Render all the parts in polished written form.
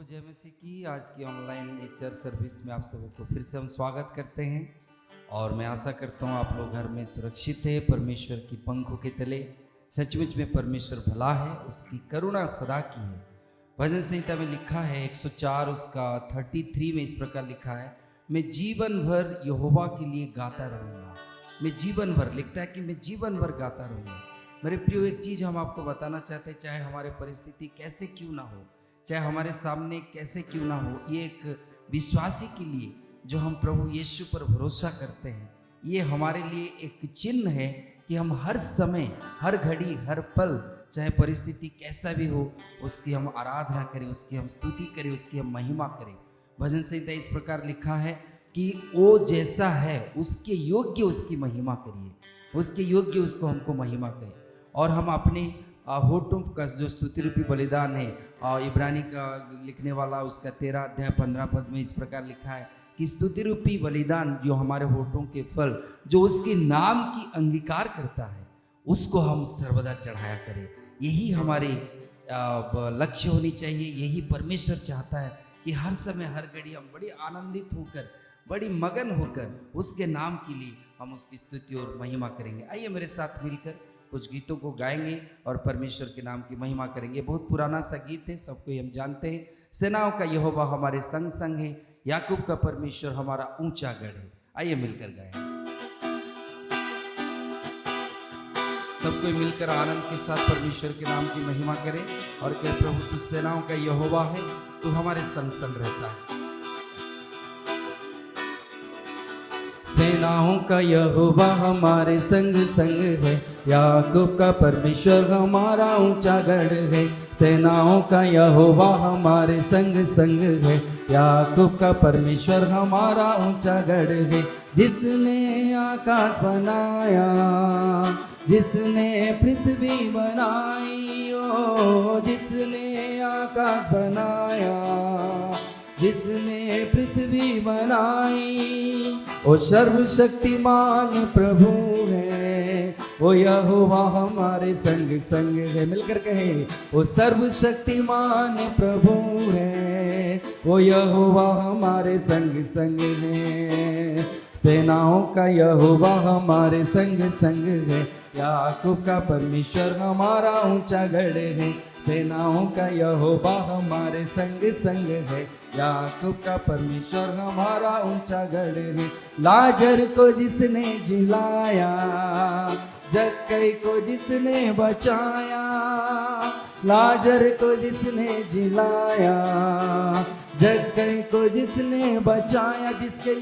को जय मसीह की। आज की ऑनलाइन चर्च सर्विस में आप सबको फिर से हम स्वागत करते हैं और मैं आशा करता हूँ आप लोग घर में सुरक्षित है, परमेश्वर की पंखों के तले। सचमुच में परमेश्वर भला है, उसकी करुणा सदा की है। भजन संहिता में लिखा है 104 उसका 33 में इस प्रकार लिखा है, मैं जीवन भर यहोवा के लिए गाता रहूँगा। मैं जीवन भर लिखता है कि मैं जीवन भर गाता रहूँगा। मेरे प्रियो, एक चीज़ हम आपको बताना चाहते हैं, चाहे हमारे परिस्थिति कैसे क्यों ना हो, चाहे हमारे सामने कैसे क्यों ना हो, ये एक विश्वासी के लिए जो हम प्रभु यीशु पर भरोसा करते हैं, ये हमारे लिए एक चिन्ह है कि हम हर समय, हर घड़ी, हर पल, चाहे परिस्थिति कैसा भी हो, उसकी हम आराधना करें, उसकी हम स्तुति करें, उसकी हम महिमा करें। भजन संहिता इस प्रकार लिखा है कि वो जैसा है उसके योग्य उसकी महिमा करिए, उसके योग्य उसको हमको महिमा करें। और हम अपने होठों का जो स्तुति रूपी बलिदान है, इब्रानी का लिखने वाला उसका 13 अध्याय 15 पद में इस प्रकार लिखा है कि स्तुति रूपी बलिदान जो हमारे होठों के फल, जो उसके नाम की अंगीकार करता है, उसको हम सर्वदा चढ़ाया करें। यही हमारे लक्ष्य होनी चाहिए। यही परमेश्वर चाहता है कि हर समय, हर घड़ी हम बड़ी आनंदित होकर, बड़ी मगन होकर उसके नाम के लिए हम उसकी स्तुति और महिमा करेंगे। आइए मेरे साथ मिलकर कुछ गीतों को गाएंगे और परमेश्वर के नाम की महिमा करेंगे। बहुत पुराना सा गीत है, सबको हम जानते हैं। सेनाओं का यहोवा हमारे संग संग है, याकूब का परमेश्वर हमारा ऊंचा गढ़ है। आइए मिलकर गाएं, सबको मिलकर आनंद के साथ परमेश्वर के नाम की महिमा करें और कहे, प्रभु तू सेनाओं का यहोवा है, तू हमारे संग संग रहता है। सेनाओं का यहोवा हमारे संग संग है, याकूब का परमेश्वर हमारा ऊंचा गढ़ है। सेनाओं का यहोवा हमारे संग संग है, याकूब का परमेश्वर हमारा ऊंचा गढ़ है। जिसने आकाश बनाया, जिसने पृथ्वी बनाई, ओ जिसने आकाश बनाया, जिसने पृथ्वी बनाई, ओ सर्वशक्तिमान प्रभु है, ओ यहोवा हमारे संग संग है। मिलकर कहें, ओ सर्वशक्तिमान प्रभु है, ओ यहोवा हमारे संग संग है। सेनाओं का यहोवा हमारे संग संग है, याकूब का परमेश्वर हमारा ऊंचा गढ़ है। सेनाओं का यहोवा हमारे संग संग है, याकूब का परमेश्वर हमारा ऊंचा गढ़ है। लाजर को जिसने जिलाया, जक्कई को जिसने बचाया, लाजर को जिसने जिलाया, जक्कई को जिसने बचाया, जिसके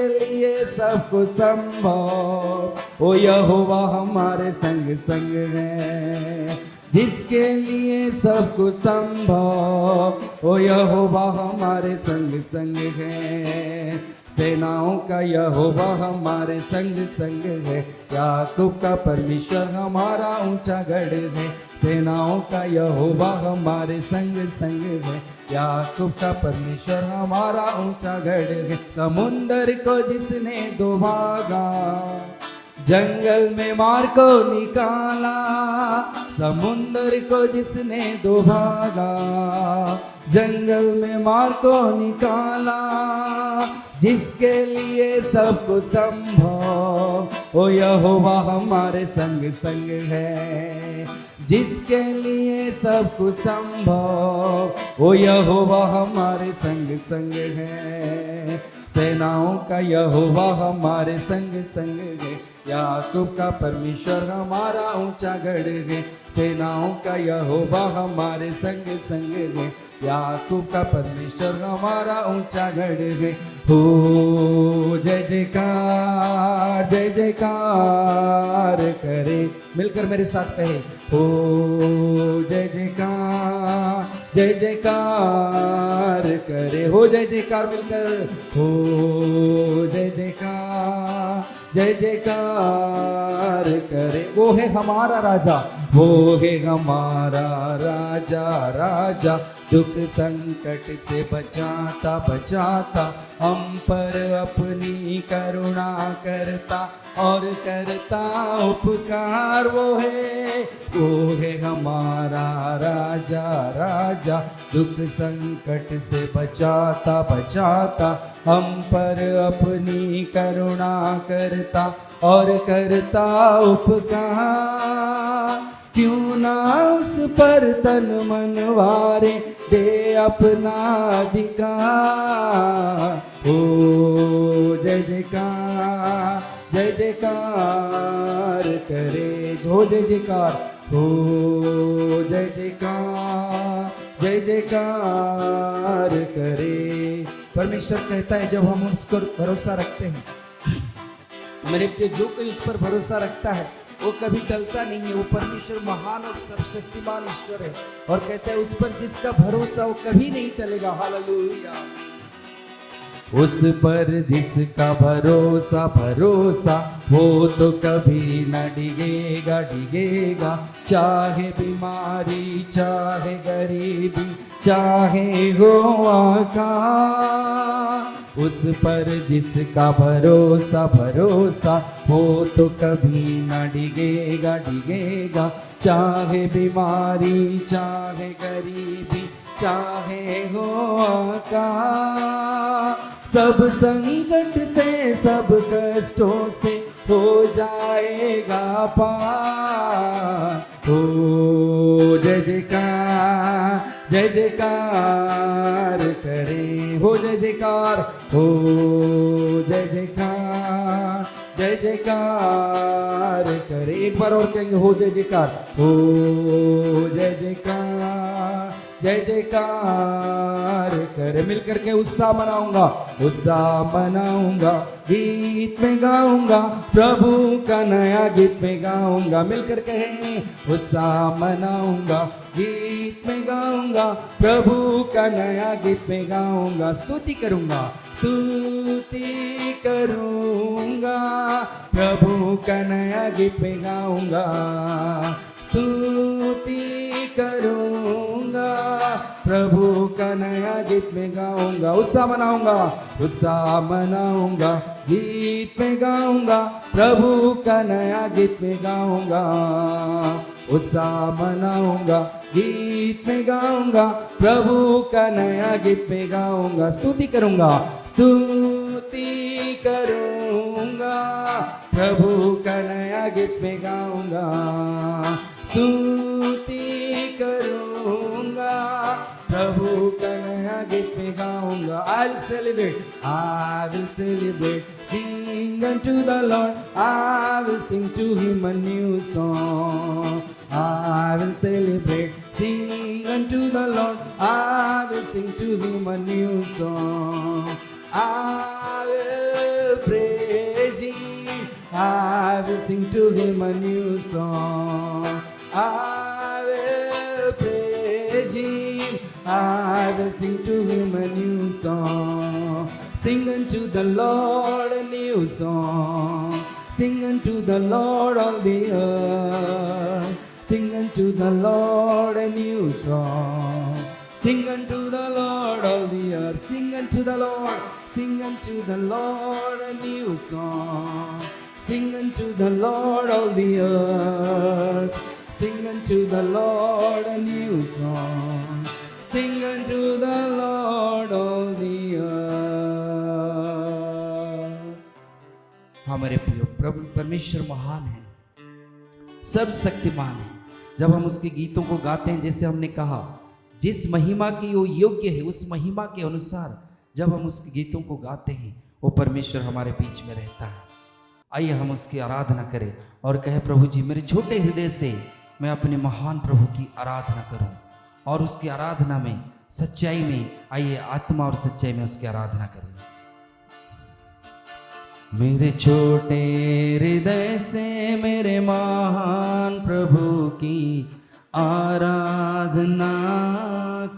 लिए सब कुछ संभव, ओ यहोवा हमारे संग संग है। जिसके लिए सब कुछ संभव, ओ यहोवा हमारे संग संग है। सेनाओं का यहोवा हमारे संग संग है, याकूब का परमेश्वर हमारा ऊंचा गढ़ है। सेनाओं का यहोवा हमारे संग संग है, याकूब का परमेश्वर हमारा ऊंचा गढ़ है। समुंदर को जिसने दो भागा, जंगल में मार को निकाला, समुंदर को जिसने दो भागा, जंगल में मार को निकाला, जिसके लिए सब कुछ संभव, ओ यहोवा हमारे संग संग है। जिसके लिए सब कुछ संभव, ओ यहोवा हमारे संग संग है। सेनाओं का यहोवा हमारे संग संग है, याकूब का परमेश्वर हमारा ऊंचा गढ़ है। सेनाओं का यहोवा हमारे संग संग है, याकूब का परमेश्वर हमारा ऊंचा गढ़ है। हो जय जयकार, जय जयकार करे। मिलकर मेरे साथ कहे, हो जय जयकार, जय जयकार करे। हो जय जयकार मिलकर, हो जय जयकार, जय जयकार करे। वो है हमारा राजा, वो है हमारा राजा, राजा दुख संकट से बचाता बचाता हम पर अपनी करुणा करता और करता उपकार। वो है हमारा राजा राजा, दुख संकट से बचाता बचाता हम पर अपनी करुणा करता और करता उपकार। क्यों ना उस पर तन मन वारे दे अपना अधिकार। ओ जय जयकार जय जयकार करे, हो जय जयकार, हो जय जयकार जय जयकार करे। परमेश्वर कहता है जब हम उस पर भरोसा रखते हैं, मेरे प्रिय, जो कोई उस पर भरोसा रखता है वो कभी टलता नहीं है। वो परमेश्वर महान और सर्वशक्तिमान ईश्वर है और कहता है उस पर जिसका भरोसा वो कभी नहीं टलेगा। हालेलुया। उस पर जिसका भरोसा भरोसा वो तो कभी न डिगेगा डिगेगा। चाहे बीमारी चाहे गरीबी चाहे हो आकाश, उस पर जिसका भरोसा भरोसा वो तो कभी न डिगेगा डिगेगा। चाहे बीमारी चाहे गरीबी चाहे हो आकाश, सब संकट से सब कष्टों से हो जाएगा पार। हो जय जयकार जय जयकार करे, हो जय जयकार, हो जय जयकार जय जयकार करे। एक बार और कहेंगे हो जय जयकार, हो जय जयकार जय जयकार करे। मिलकर के उत्साह मनाऊंगा, उत्साह मनाऊंगा, गीत में गाऊंगा, प्रभु का नया गीत में गाऊंगा। मिलकर कहेंगे उत्साह मनाऊंगा, गीत में गाऊंगा, प्रभु का नया गीत में गाऊंगा। स्तुति करूंगा, स्तुति करूंगा, प्रभु का नया गीत में गाऊंगा। स्तुति करूंगा, प्रभु का नया गीत में गाऊंगा। उत्साह मनाऊंगा, उत्साह मनाऊंगा, गीत में गाऊंगा, प्रभु का नया गीत में गाऊंगा। उत्साह मनाऊंगा, गीत में गाऊंगा, प्रभु का नया गीत में गाऊंगा। स्तुति करूंगा, स्तुति करूंगा, प्रभु का नया गीत में गाऊंगा। स्तुति करूंगा, प्रभु का नया गीत में गाऊंगा। I will celebrate, I will celebrate, sing unto the Lord, I will sing to him a new song. I will celebrate, sing unto the Lord, I will sing to him a new song. I will praise him, I will sing to him a new song. I will praise him, I will sing to him a new song. Sing unto the Lord a new song. Sing unto the Lord all the earth. Sing unto the Lord a new song. Sing unto the Lord all the earth. Sing unto the Lord. Sing unto the Lord a new song. Sing unto the Lord all the earth. Sing unto the Lord a new song. Sing unto the Lord all the earth. हमारे प्रिय प्रभु परमेश्वर महान है, सब शक्तिमान है। जब हम उसके गीतों को गाते हैं, जैसे हमने कहा, जिस महिमा की वो योग्य है उस महिमा के अनुसार जब हम उसके गीतों को गाते हैं, वो परमेश्वर हमारे बीच में रहता है। आइए हम उसकी आराधना करें और कहे, प्रभु जी मेरे छोटे हृदय से मैं अपने महान प्रभु की आराधना करूं। और उसकी आराधना में, सच्चाई में, आइए आत्मा और सच्चाई में उसकी आराधना करें। मेरे छोटे हृदय से मेरे महान प्रभु की आराधना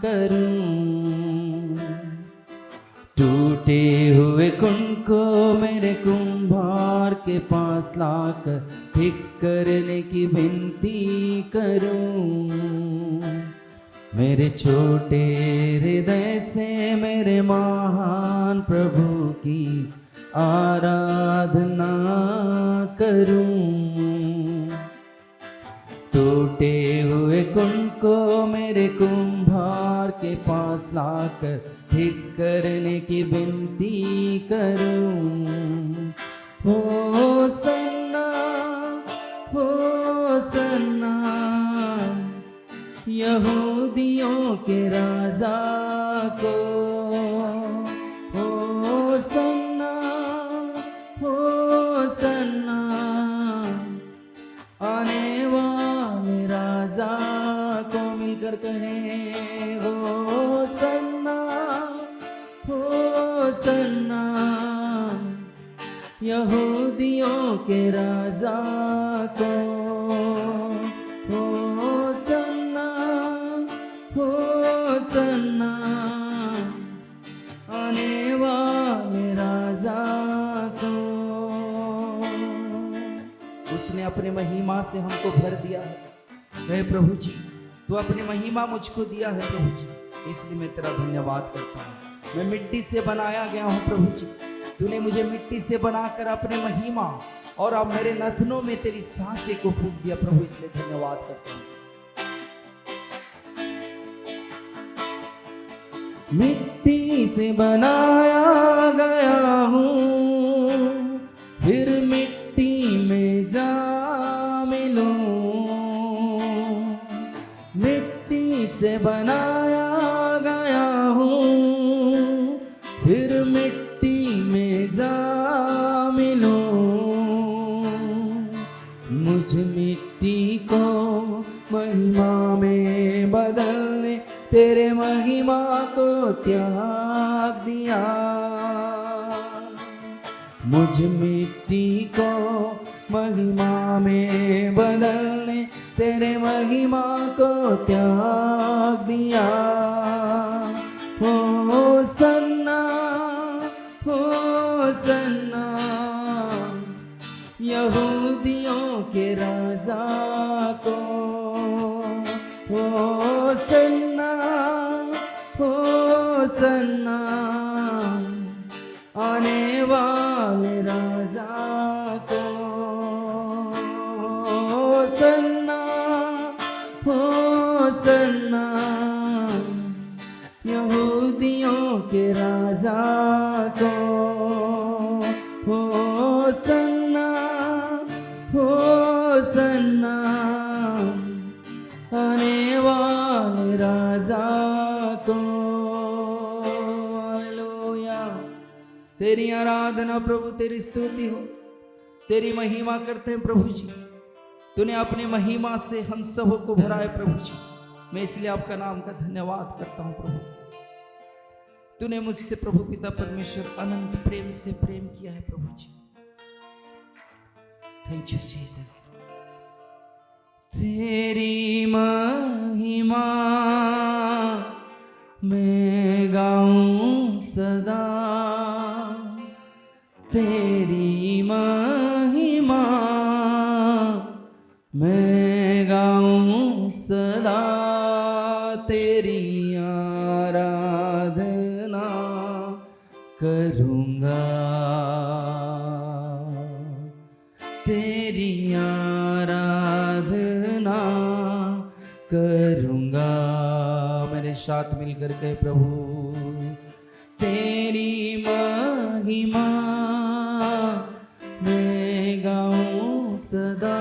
करूं। टूटे हुए कुंड को मेरे कुम्हार के पास लाकर ठीक करने की विनती करूं। मेरे छोटे हृदय से मेरे महान प्रभु की आराधना करूं। टूटे हुए कुंड को मेरे कुम्हार के पास लाकर ठीक करने की विनती करूं। हो सन्ना यहूदियों के राजा को। हो सन्ना आने वाले राजा को मिलकर कहें हो सन्ना यहूदियों के राजा को। हो सन्ना आने वाले राजा को। उसने अपने महिमा से हमको भर दिया है प्रभु जी, तो अपनी महिमा मुझको दिया है प्रभु जी, इसलिए मैं तेरा धन्यवाद करता हूँ। मैं मिट्टी से बनाया गया हूँ प्रभु जी, तूने मुझे मिट्टी से बनाकर अपने महिमा और अब मेरे नथनों में तेरी सांसें को फूंक दिया प्रभु, इसलिए धन्यवाद करता हूँ। मिट्टी से बनाया गया हूँ, फिर मिट्टी में जा मिलूं। मिट्टी से बनाया गया हूँ, फिर मिट्टी में जा मिलूं। मुझ मिट्टी को महिमा में बदलने तेरे महिमा को त्याग दिया। मुझ मिट्टी को महिमा में बदलने तेरे महिमा को त्याग दिया। हो सन्ना यहूदियों के राजा को। हो सन्ना आने वाले राजा को। हो सन्ना यहूदियों के राजा को। हो सन्ना आने वाले राजा को। हालेलुया, तेरी आराधना प्रभु, तेरी स्तुति हो, तेरी महिमा करते हैं प्रभु जी। तूने अपनी महिमा से हम सब को भरा है प्रभु जी, मैं इसलिए आपका नाम का धन्यवाद करता हूं प्रभु। तूने मुझसे प्रभु पिता परमेश्वर अनंत प्रेम से प्रेम किया है प्रभु जी। Thank you Jesus. तेरी महिमा मैं गाऊं सदा, तेरी महिमा मैं गाऊं सदा। तेरी आराधना करूंगा, तेरी आराधना करूंगा। मेरे साथ मिलकर कहे प्रभु, तेरी महिमा मैं गाऊं सदा,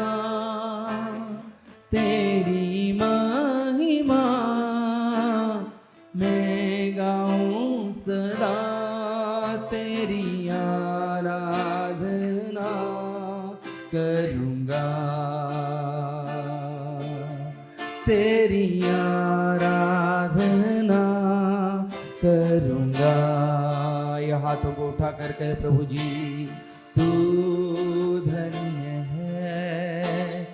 तेरी महिमा मैं गाऊं सदा। तेरी आराधना करूंगा, तेरी आराधना करूंगा। ये हाथों को उठा कर कहे प्रभु जी, तू धन्य है,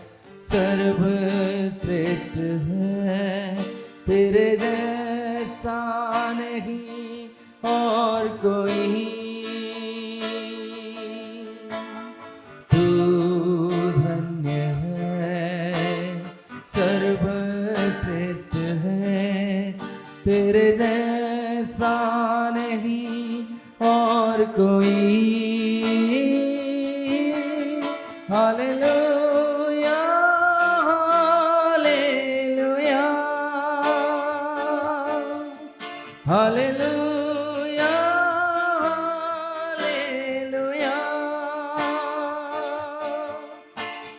सर्वश्रेष्ठ है, तेरे जैसा नहीं और कोई। तू धन्य है, सर्वश्रेष्ठ है, तेरे जैसा नहीं और कोई। Hallelujah hallelujah hallelujah hallelujah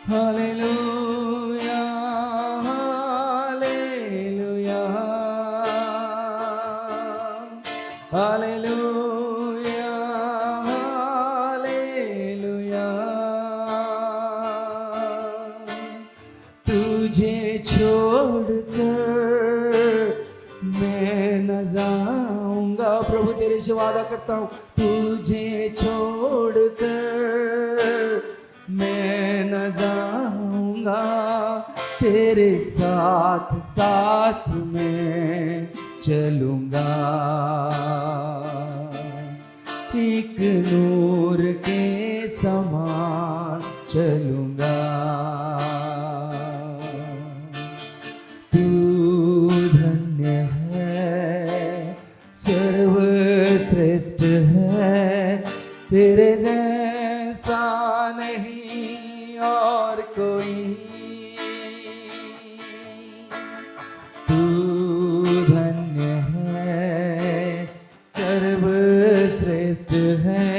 hallelujah hallelujah hallelujah hallelujah. तुझे छोड़कर मैं न जाऊंगा, प्रभु तेरे से वादा करता हूँ, तुझे छोड़कर मैं न जाऊंगा, तेरे साथ साथ मैं चलूंगा। एक नूर के समान चलूंगा। तू धन्य है, सर्वश्रेष्ठ है, तेरे जैसा नहीं और कोई। तू धन्य है, सर्वश्रेष्ठ है,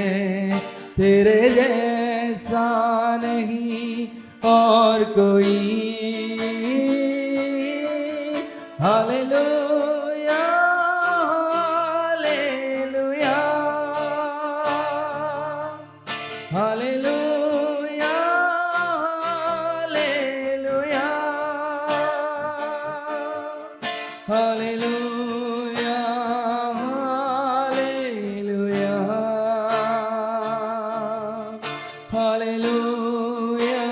तेरे जैसा नहीं और कोई। Hallelujah hallelujah hallelujah hallelujah hallelujah hallelujah hallelujah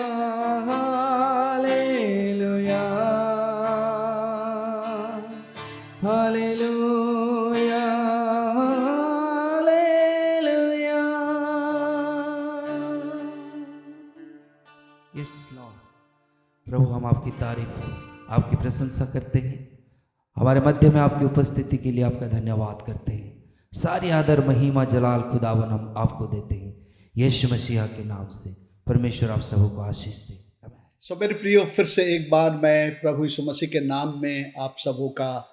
hallelujah hallelujah hallelujah. Yes Lord. प्रभु हम आपकी तारीफ, आपकी प्रशंसा करते हैं। हमारे मध्य में आपकी उपस्थिति के लिए आपका धन्यवाद करते हैं। सारी आदर महिमा जलाल खुदावन हम आपको देते हैं, यीशु मसीहा के नाम से। परमेश्वर आप सबको आशीष दे। सो मेरे प्रियो, फिर से एक बार मैं प्रभु यीशु मसीह के नाम में आप सबों का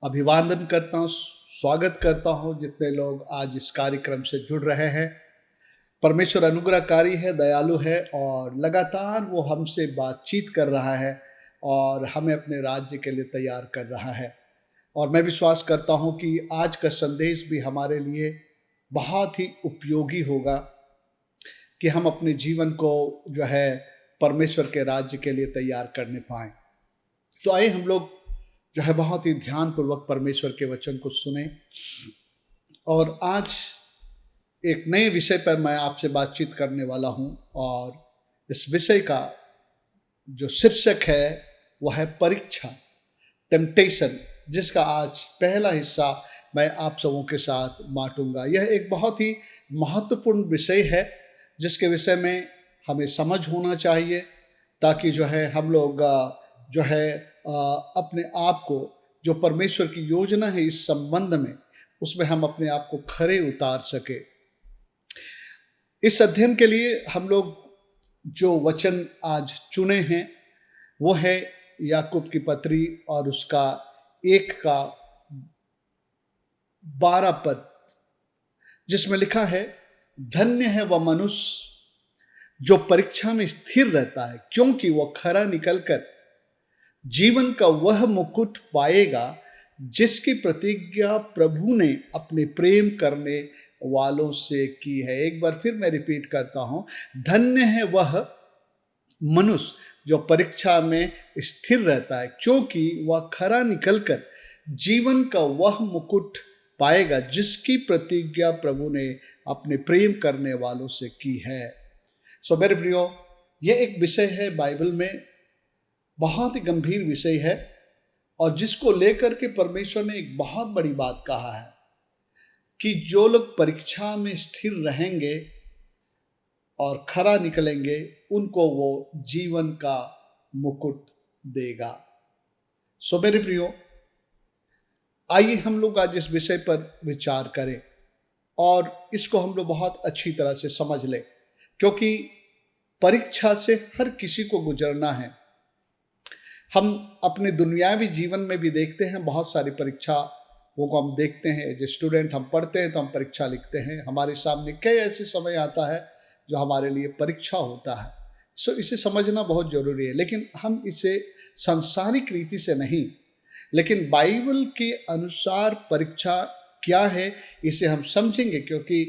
अभिवादन करता हूँ, स्वागत करता हूँ। जितने लोग आज इस कार्यक्रम से जुड़ रहे हैं, परमेश्वर अनुग्रहकारी है, दयालु है और लगातार वो हमसे बातचीत कर रहा है और हमें अपने राज्य के लिए तैयार कर रहा है। और मैं विश्वास करता हूँ कि आज का संदेश भी हमारे लिए बहुत ही उपयोगी होगा कि हम अपने जीवन को जो है परमेश्वर के राज्य के लिए तैयार करने पाएं। तो आइए हम लोग जो है बहुत ही ध्यानपूर्वक परमेश्वर के वचन को सुने। और आज एक नए विषय पर मैं आपसे बातचीत करने वाला हूं और इस विषय का जो शीर्षक है वह है परीक्षा, टेम्पटेशन, जिसका आज पहला हिस्सा मैं आप सबों के साथ बांटूंगा। यह एक बहुत ही महत्वपूर्ण विषय है जिसके विषय में हमें समझ होना चाहिए, ताकि जो है हम लोग जो है अपने आप को, जो परमेश्वर की योजना है इस संबंध में, उसमें हम अपने आप को खरे उतार सके। इस अध्ययन के लिए हम लोग जो वचन आज चुने हैं वो है याकूब की पत्री और उसका 1:12 पद, जिसमें लिखा है, धन्य है वह मनुष्य जो परीक्षा में स्थिर रहता है, क्योंकि वह खरा निकलकर जीवन का वह मुकुट पाएगा जिसकी प्रतिज्ञा प्रभु ने अपने प्रेम करने वालों से की है। एक बार फिर मैं रिपीट करता हूं, धन्य है वह मनुष्य जो परीक्षा में स्थिर रहता है, क्योंकि वह खरा निकलकर जीवन का वह मुकुट पाएगा जिसकी प्रतिज्ञा प्रभु ने अपने प्रेम करने वालों से की है। सो मेरे प्रियो, यह एक विषय है बाइबल में, बहुत ही गंभीर विषय है और जिसको लेकर के परमेश्वर ने एक बहुत बड़ी बात कहा है कि जो लोग परीक्षा में स्थिर रहेंगे और खरा निकलेंगे उनको वो जीवन का मुकुट देगा। सो मेरे प्रियो, आइए हम लोग आज इस विषय पर विचार करें और इसको हम लोग बहुत अच्छी तरह से समझ लें, क्योंकि परीक्षा से हर किसी को गुजरना है। हम अपने दुनियावी जीवन में भी देखते हैं, बहुत सारी परीक्षा वो को हम देखते हैं। एज ए स्टूडेंट हम पढ़ते हैं तो हम परीक्षा लिखते हैं, हमारे सामने कई ऐसे समय आता है जो हमारे लिए परीक्षा होता है। सो इसे समझना बहुत जरूरी है, लेकिन हम इसे सांसारिक रीति से नहीं, लेकिन बाइबल के अनुसार परीक्षा क्या है इसे हम समझेंगे, क्योंकि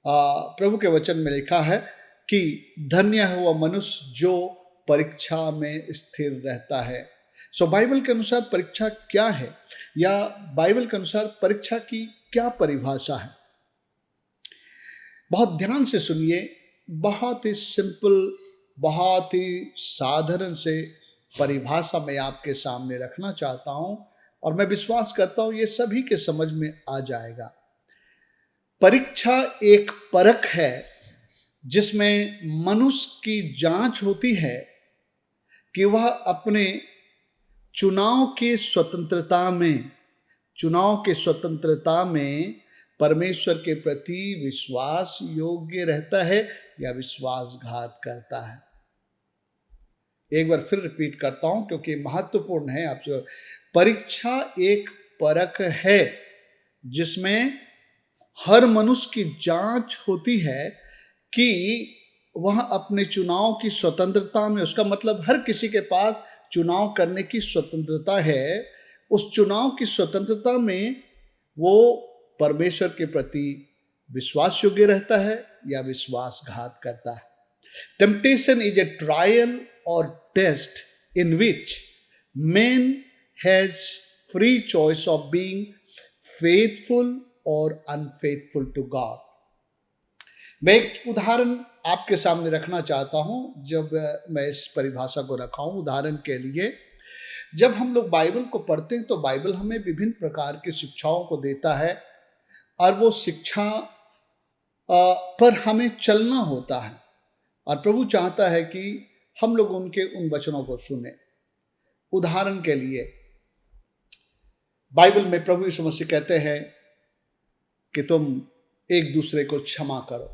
प्रभु के वचन में लिखा है कि धन्य है वह मनुष्य जो परीक्षा में स्थिर रहता है। सो बाइबल के अनुसार परीक्षा क्या है, या बाइबल के अनुसार परीक्षा की क्या परिभाषा है। बहुत ध्यान से सुनिए, बहुत ही सिंपल, बहुत ही साधारण से परिभाषा मैं आपके सामने रखना चाहता हूं और मैं विश्वास करता हूं ये सभी के समझ में आ जाएगा। परीक्षा एक परख है जिसमें मनुष्य की जांच होती है कि वह अपने चुनाव के स्वतंत्रता में परमेश्वर के प्रति विश्वास योग्य रहता है या विश्वासघात करता है। एक बार फिर रिपीट करता हूं क्योंकि महत्वपूर्ण है आपसे। परीक्षा एक परख है जिसमें हर मनुष्य की जांच होती है कि वह अपने चुनाव की स्वतंत्रता में, उसका मतलब हर किसी के पास चुनाव करने की स्वतंत्रता है, उस चुनाव की स्वतंत्रता में वो परमेश्वर के प्रति विश्वास योग्य रहता है या विश्वासघात करता है। टेम्पटेशन इज ए ट्रायल और test in which man has free choice of being faithful और अनफेथफुल टू गॉड। मैं एक उदाहरण आपके सामने रखना चाहता हूं। जब मैं इस परिभाषा को रखा हूं उदाहरण के लिए, जब हम लोग बाइबल को पढ़ते हैं तो बाइबल हमें विभिन्न प्रकार की शिक्षाओं को देता है और वो शिक्षा पर हमें चलना होता है और प्रभु चाहता है कि हम लोग उनके उन वचनों को सुने। उदाहरण के लिए बाइबल में प्रभु यीशु मसीह कहते हैं कि तुम एक दूसरे को क्षमा करो।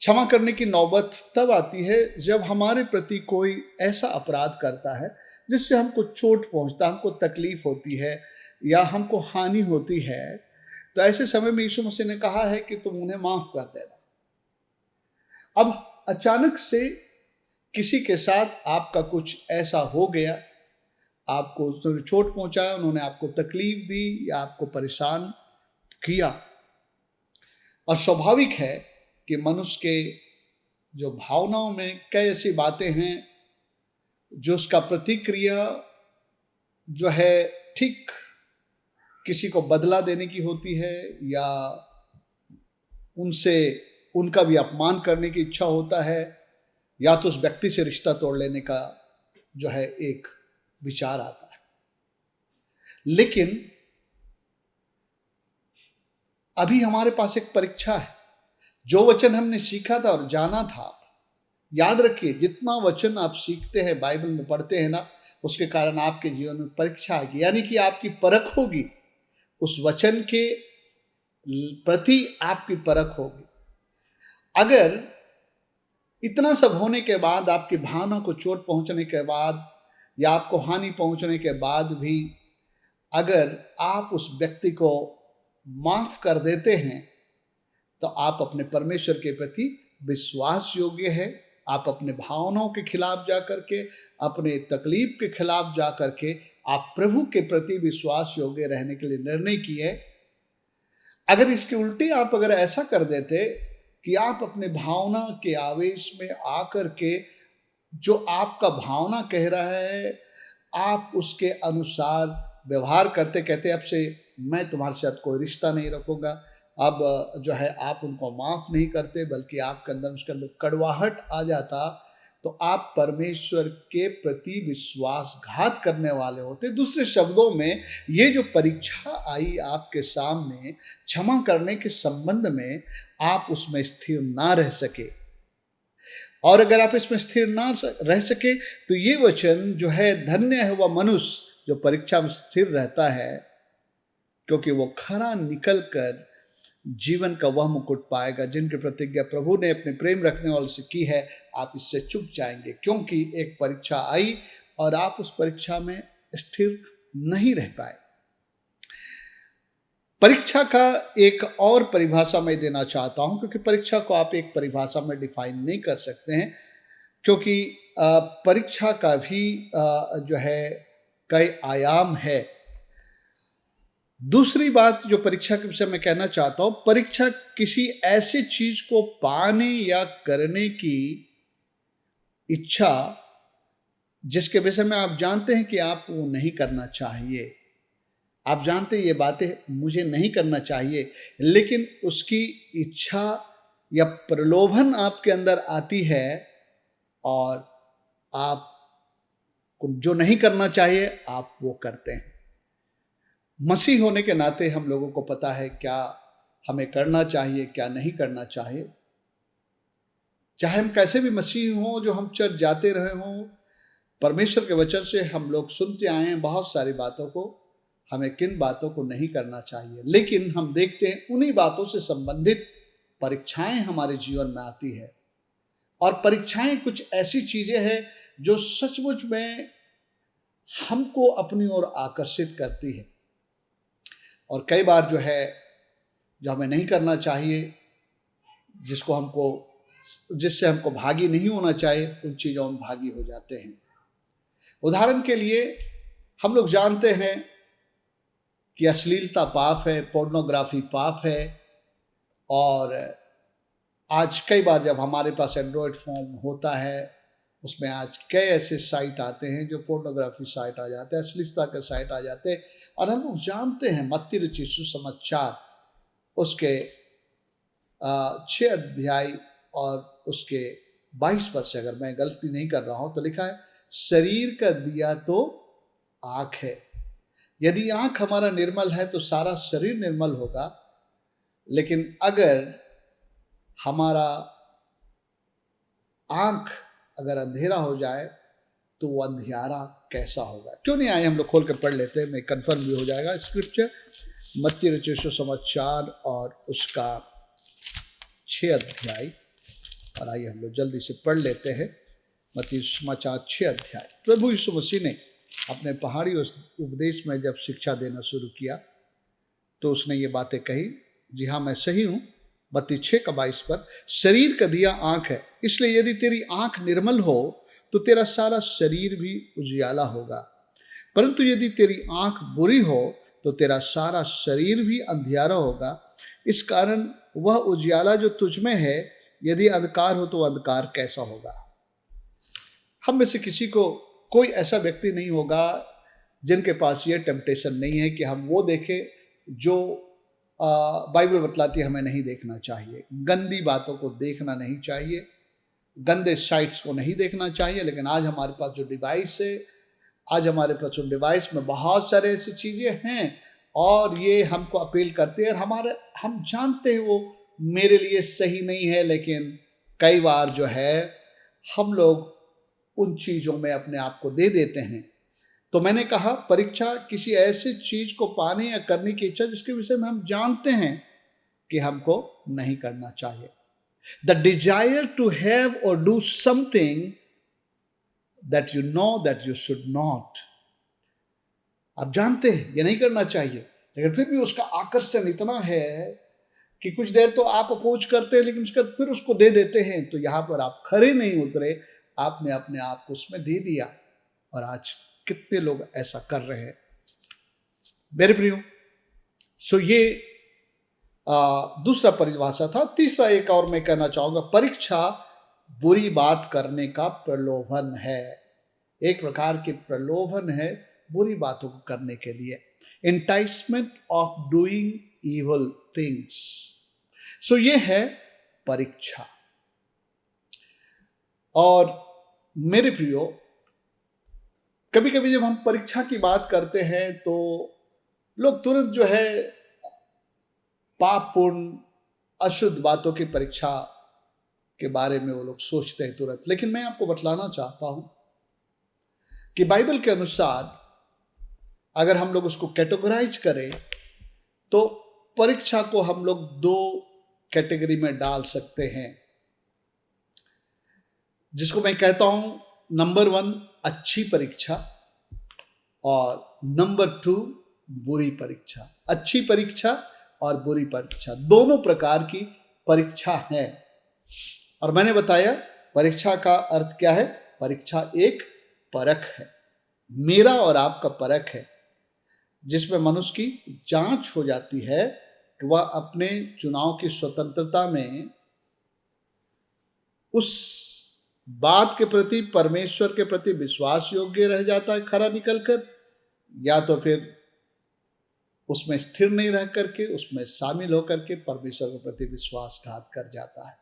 क्षमा करने की नौबत तब आती है जब हमारे प्रति कोई ऐसा अपराध करता है जिससे हमको चोट पहुंचता, हमको तकलीफ होती है या हमको हानि होती है। तो ऐसे समय में यीशु मसीह ने कहा है कि तुम उन्हें माफ कर देना। अब अचानक से किसी के साथ आपका कुछ ऐसा हो गया, आपको उसने चोट पहुंचाया, उन्होंने आपको तकलीफ दी या आपको परेशान किया, और स्वाभाविक है कि मनुष्य के जो भावनाओं में कई ऐसी बातें हैं जो उसका प्रतिक्रिया जो है ठीक किसी को बदला देने की होती है या उनसे उनका भी अपमान करने की इच्छा होता है या तो उस व्यक्ति से रिश्ता तोड़ लेने का जो है एक विचार आता है। लेकिन अभी हमारे पास एक परीक्षा है। जो वचन हमने सीखा था और जाना था, याद रखिए जितना वचन आप सीखते हैं, बाइबल में पढ़ते हैं ना, उसके कारण आपके जीवन में परीक्षा आएगी, यानी कि आपकी परख होगी, उस वचन के प्रति आपकी परख होगी। अगर इतना सब होने के बाद, आपकी भावना को चोट पहुंचने के बाद या आपको हानि पहुंचने के बाद भी अगर आप उस व्यक्ति को माफ कर देते हैं तो आप अपने परमेश्वर के प्रति विश्वास योग्य है। आप अपने भावनाओं के खिलाफ जा करके, अपने तकलीफ के खिलाफ जा करके आप प्रभु के प्रति विश्वास योग्य रहने के लिए निर्णय किए। अगर इसके उल्टे आप अगर ऐसा कर देते कि आप अपने भावना के आवेश में आकर के जो आपका भावना कह रहा है आप उसके अनुसार व्यवहार करते, कहते अब से मैं तुम्हारे साथ कोई रिश्ता नहीं रखूंगा, अब जो है आप उनको माफ नहीं करते, बल्कि आपके अंदर उसके अंदर कड़वाहट आ जाता, तो आप परमेश्वर के प्रति विश्वासघात करने वाले होते। दूसरे शब्दों में ये जो परीक्षा आई आपके सामने क्षमा करने के संबंध में, आप उसमें स्थिर ना रह सके, और अगर आप इसमें स्थिर ना रह सके तो ये वचन जो है धन्य है वह मनुष्य जो परीक्षा में स्थिर रहता है, क्योंकि वो खरा निकल कर जीवन का वह मुकुट पाएगा जिनकी प्रतिज्ञा प्रभु ने अपने प्रेम रखने वालों से की है। आप इससे चूक जाएंगे, क्योंकि एक परीक्षा आई और आप उस परीक्षा में स्थिर नहीं रह पाए। परीक्षा का एक और परिभाषा मैं देना चाहता हूं, क्योंकि परीक्षा को आप एक परिभाषा में डिफाइन नहीं कर सकते हैं, क्योंकि परीक्षा का भी जो है कई आयाम है। दूसरी बात जो परीक्षा के विषय में कहना चाहता हूं, परीक्षा किसी ऐसी चीज को पाने या करने की इच्छा जिसके विषय में आप जानते हैं कि आप वो नहीं करना चाहिए, आप जानते हैं ये बातें मुझे नहीं करना चाहिए, लेकिन उसकी इच्छा या प्रलोभन आपके अंदर आती है और आप जो नहीं करना चाहिए आप वो करते हैं। मसीह होने के नाते हम लोगों को पता है क्या हमें करना चाहिए, क्या नहीं करना चाहिए। चाहे हम कैसे भी मसीह हों, जो हम चर्च जाते रहे हों, परमेश्वर के वचन से हम लोग सुनते आए हैं बहुत सारी बातों को, हमें किन बातों को नहीं करना चाहिए, लेकिन हम देखते हैं उन्हीं बातों से संबंधित परीक्षाएं हमारे जीवन में आती है। और परीक्षाएं कुछ ऐसी चीजें हैं जो सचमुच में हमको अपनी ओर आकर्षित करती है, और कई बार जो है जो हमें नहीं करना चाहिए, जिससे हमको भागी नहीं होना चाहिए, उन चीजों में भागी हो जाते हैं। उदाहरण के लिए हम लोग जानते हैं कि अश्लीलता पाप है, पोर्नोग्राफी पाप है, और आज कई बार जब हमारे पास एंड्रॉयड फोन होता है उसमें आज कई ऐसे साइट आते हैं जो पोर्नोग्राफी साइट आ जाते हैं, अश्लीलता के साइट आ जाते हैं। और हम लोग जानते हैं मत्ती रचित सुसमाचार उसके 6 अध्याय और उसके 22 पद से, अगर मैं गलती नहीं कर रहा हूं तो लिखा है, शरीर का दिया तो आंख है। यदि आंख हमारा निर्मल है तो सारा शरीर निर्मल होगा, लेकिन अगर हमारा आंख अगर अंधेरा हो जाए तो वो अंधियारा कैसा होगा। क्यों नहीं आए, हम लोग खोल कर पढ़ लेते हैं, मैं कंफर्म भी हो जाएगा स्क्रिप्चर। मत्ती रचित सुसमाचार और उसका 6 अध्याय, और आइए हम लोग जल्दी से पढ़ लेते हैं। मत्ती सुसमाचार 6 अध्याय। प्रभु यीशु मसीह ने अपने पहाड़ी उपदेश में जब शिक्षा देना शुरू किया तो उसने ये बातें कही। जी हाँ, मैं सही हूँ। मत्ती 6:22 पर, शरीर का दिया आंख है, इसलिए यदि तेरी आंख निर्मल हो तो तेरा सारा शरीर भी उजियाला होगा, परंतु यदि तेरी आंख बुरी हो तो तेरा सारा शरीर भी अंधियारा होगा। इस कारण वह उजियाला जो तुझ में है, यदि अंधकार हो तो अंधकार कैसा होगा। हम में से किसी को कोई ऐसा व्यक्ति नहीं होगा जिनके पास ये टेम्पटेशन नहीं है कि हम वो देखें जो बाइबल बतलाती है हमें नहीं देखना चाहिए। गंदी बातों को देखना नहीं चाहिए, गंदे साइट्स को नहीं देखना चाहिए। लेकिन आज हमारे पास जो डिवाइस है, आज हमारे पास जो डिवाइस में बहुत सारे ऐसी चीज़ें हैं और ये हमको अपील करते हैं, और हम जानते हैं वो मेरे लिए सही नहीं है, लेकिन कई बार जो है हम लोग उन चीज़ों में अपने आप को दे देते हैं। तो मैंने कहा परीक्षा किसी ऐसी चीज को पाने या करने की इच्छा जिसके विषय में हम जानते हैं कि हमको नहीं करना चाहिए। द डिजायर टू हैव और do something that you know that you should not. आप जानते हैं ये नहीं करना चाहिए, लेकिन फिर भी उसका आकर्षण इतना है कि कुछ देर तो आप अपोज करते हैं, लेकिन उसके बाद फिर उसको दे देते हैं। तो यहां पर आप खरे नहीं उतरे, आपने अपने आप को उसमें दे दिया, और आज कितने लोग ऐसा कर रहे हैं मेरे प्रियो। सो ये दूसरा परिभाषा था। तीसरा एक और मैं कहना चाहूंगा, परीक्षा बुरी बात करने का प्रलोभन है। एक प्रकार की प्रलोभन है बुरी बातों को करने के लिए, enticement of doing evil things. So ये है परीक्षा। और मेरे प्रियो, कभी कभी जब हम परीक्षा की बात करते हैं तो लोग तुरंत जो है पापपूर्ण अशुद्ध बातों की परीक्षा के बारे में वो लोग सोचते हैं तुरंत। लेकिन मैं आपको बतलाना चाहता हूं कि बाइबल के अनुसार अगर हम लोग उसको कैटेगराइज करें तो परीक्षा को हम लोग दो कैटेगरी में डाल सकते हैं, जिसको मैं कहता हूं नंबर 1 अच्छी परीक्षा और नंबर 2 बुरी परीक्षा। अच्छी परीक्षा और बुरी परीक्षा दोनों प्रकार की परीक्षा है। और मैंने बताया परीक्षा का अर्थ क्या है। परीक्षा एक परख है, मेरा और आपका परख है, जिसमें मनुष्य की जांच हो जाती है कि वह अपने चुनाव की स्वतंत्रता में उस बात के प्रति, परमेश्वर के प्रति विश्वास योग्य रह जाता है खरा निकलकर, या तो फिर उसमें स्थिर नहीं रह करके, उसमें शामिल होकर के परमेश्वर के प्रति विश्वासघात कर जाता है।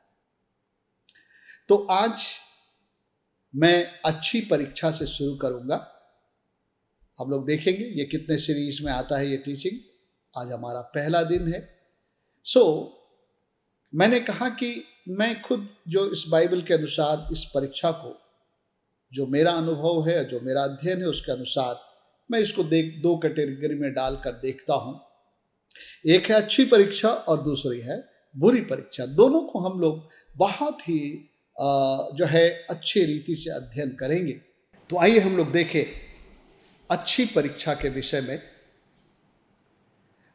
तो आज मैं अच्छी परीक्षा से शुरू करूंगा। हम लोग देखेंगे ये कितने सीरीज में आता है ये टीचिंग। आज हमारा पहला दिन है। मैंने कहा कि मैं खुद जो इस बाइबल के अनुसार इस परीक्षा को, जो मेरा अनुभव है, जो मेरा अध्ययन है, उसके अनुसार मैं इसको दो कैटेगरी में डालकर देखता हूं। एक है अच्छी परीक्षा और दूसरी है बुरी परीक्षा। दोनों को हम लोग बहुत ही जो है अच्छी रीति से अध्ययन करेंगे। तो आइए हम लोग देखें अच्छी परीक्षा के विषय में।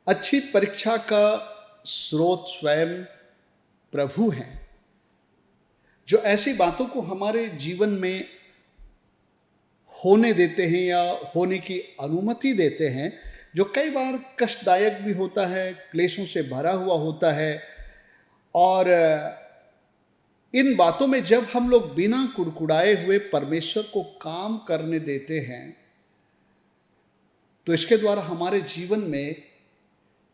अच्छी परीक्षा का स्रोत स्वयं प्रभु हैं, जो ऐसी बातों को हमारे जीवन में होने देते हैं या होने की अनुमति देते हैं, जो कई बार कष्टदायक भी होता है, क्लेशों से भरा हुआ होता है। और इन बातों में जब हम लोग बिना कुड़कुड़ाए हुए परमेश्वर को काम करने देते हैं, तो इसके द्वारा हमारे जीवन में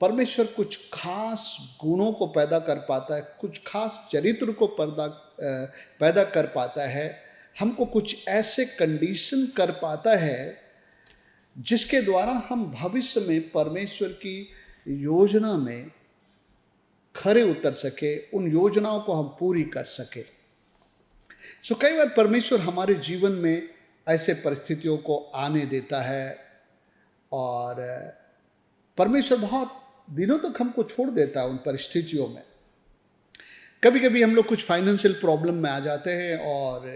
परमेश्वर कुछ खास गुणों को पैदा कर पाता है, कुछ खास चरित्र को पैदा कर पाता है, हमको कुछ ऐसे कंडीशन कर पाता है जिसके द्वारा हम भविष्य में परमेश्वर की योजना में खरे उतर सके, उन योजनाओं को हम पूरी कर सके। कई बार परमेश्वर हमारे जीवन में ऐसे परिस्थितियों को आने देता है और परमेश्वर बहुत दिनों तक हमको छोड़ देता है उन परिस्थितियों में। कभी कभी हम लोग कुछ फाइनेंशियल प्रॉब्लम में आ जाते हैं और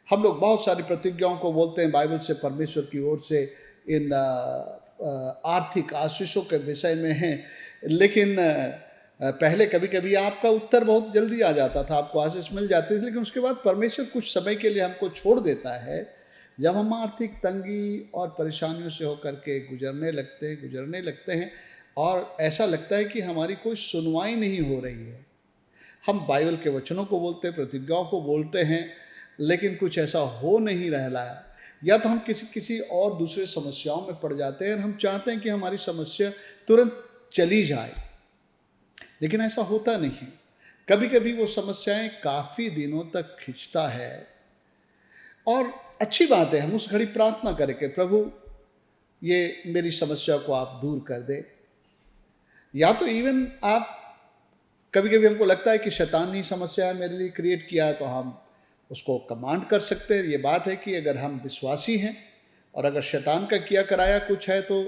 हम लोग बहुत सारी प्रतिज्ञाओं को बोलते हैं बाइबल से, परमेश्वर की ओर से, इन आर्थिक आशीषों के विषय में हैं, लेकिन पहले कभी कभी आपका उत्तर बहुत जल्दी आ जाता था, आपको आशीष मिल जाती थी, लेकिन उसके बाद परमेश्वर कुछ समय के लिए हमको छोड़ देता है जब हम आर्थिक तंगी और परेशानियों से होकर के गुजरने लगते हैं और ऐसा लगता है कि हमारी कोई सुनवाई नहीं हो रही है। हम बाइबल के वचनों को बोलते हैं, प्रतिज्ञाओं को बोलते हैं, लेकिन कुछ ऐसा हो नहीं रहा है, या तो हम किसी और दूसरे समस्याओं में पड़ जाते हैं और हम चाहते हैं कि हमारी समस्या तुरंत चली जाए, लेकिन ऐसा होता नहीं। कभी कभी वो समस्याएं काफ़ी दिनों तक खिंचता है और अच्छी बात है हम उस घड़ी प्रार्थना करें कि प्रभु ये मेरी समस्या को आप दूर कर दे। या तो इवन आप कभी कभी हमको लगता है कि शैतान ने समस्या मेरे लिए क्रिएट किया है, तो हम उसको कमांड कर सकते हैं। ये बात है कि अगर हम विश्वासी हैं और अगर शैतान का किया कराया कुछ है तो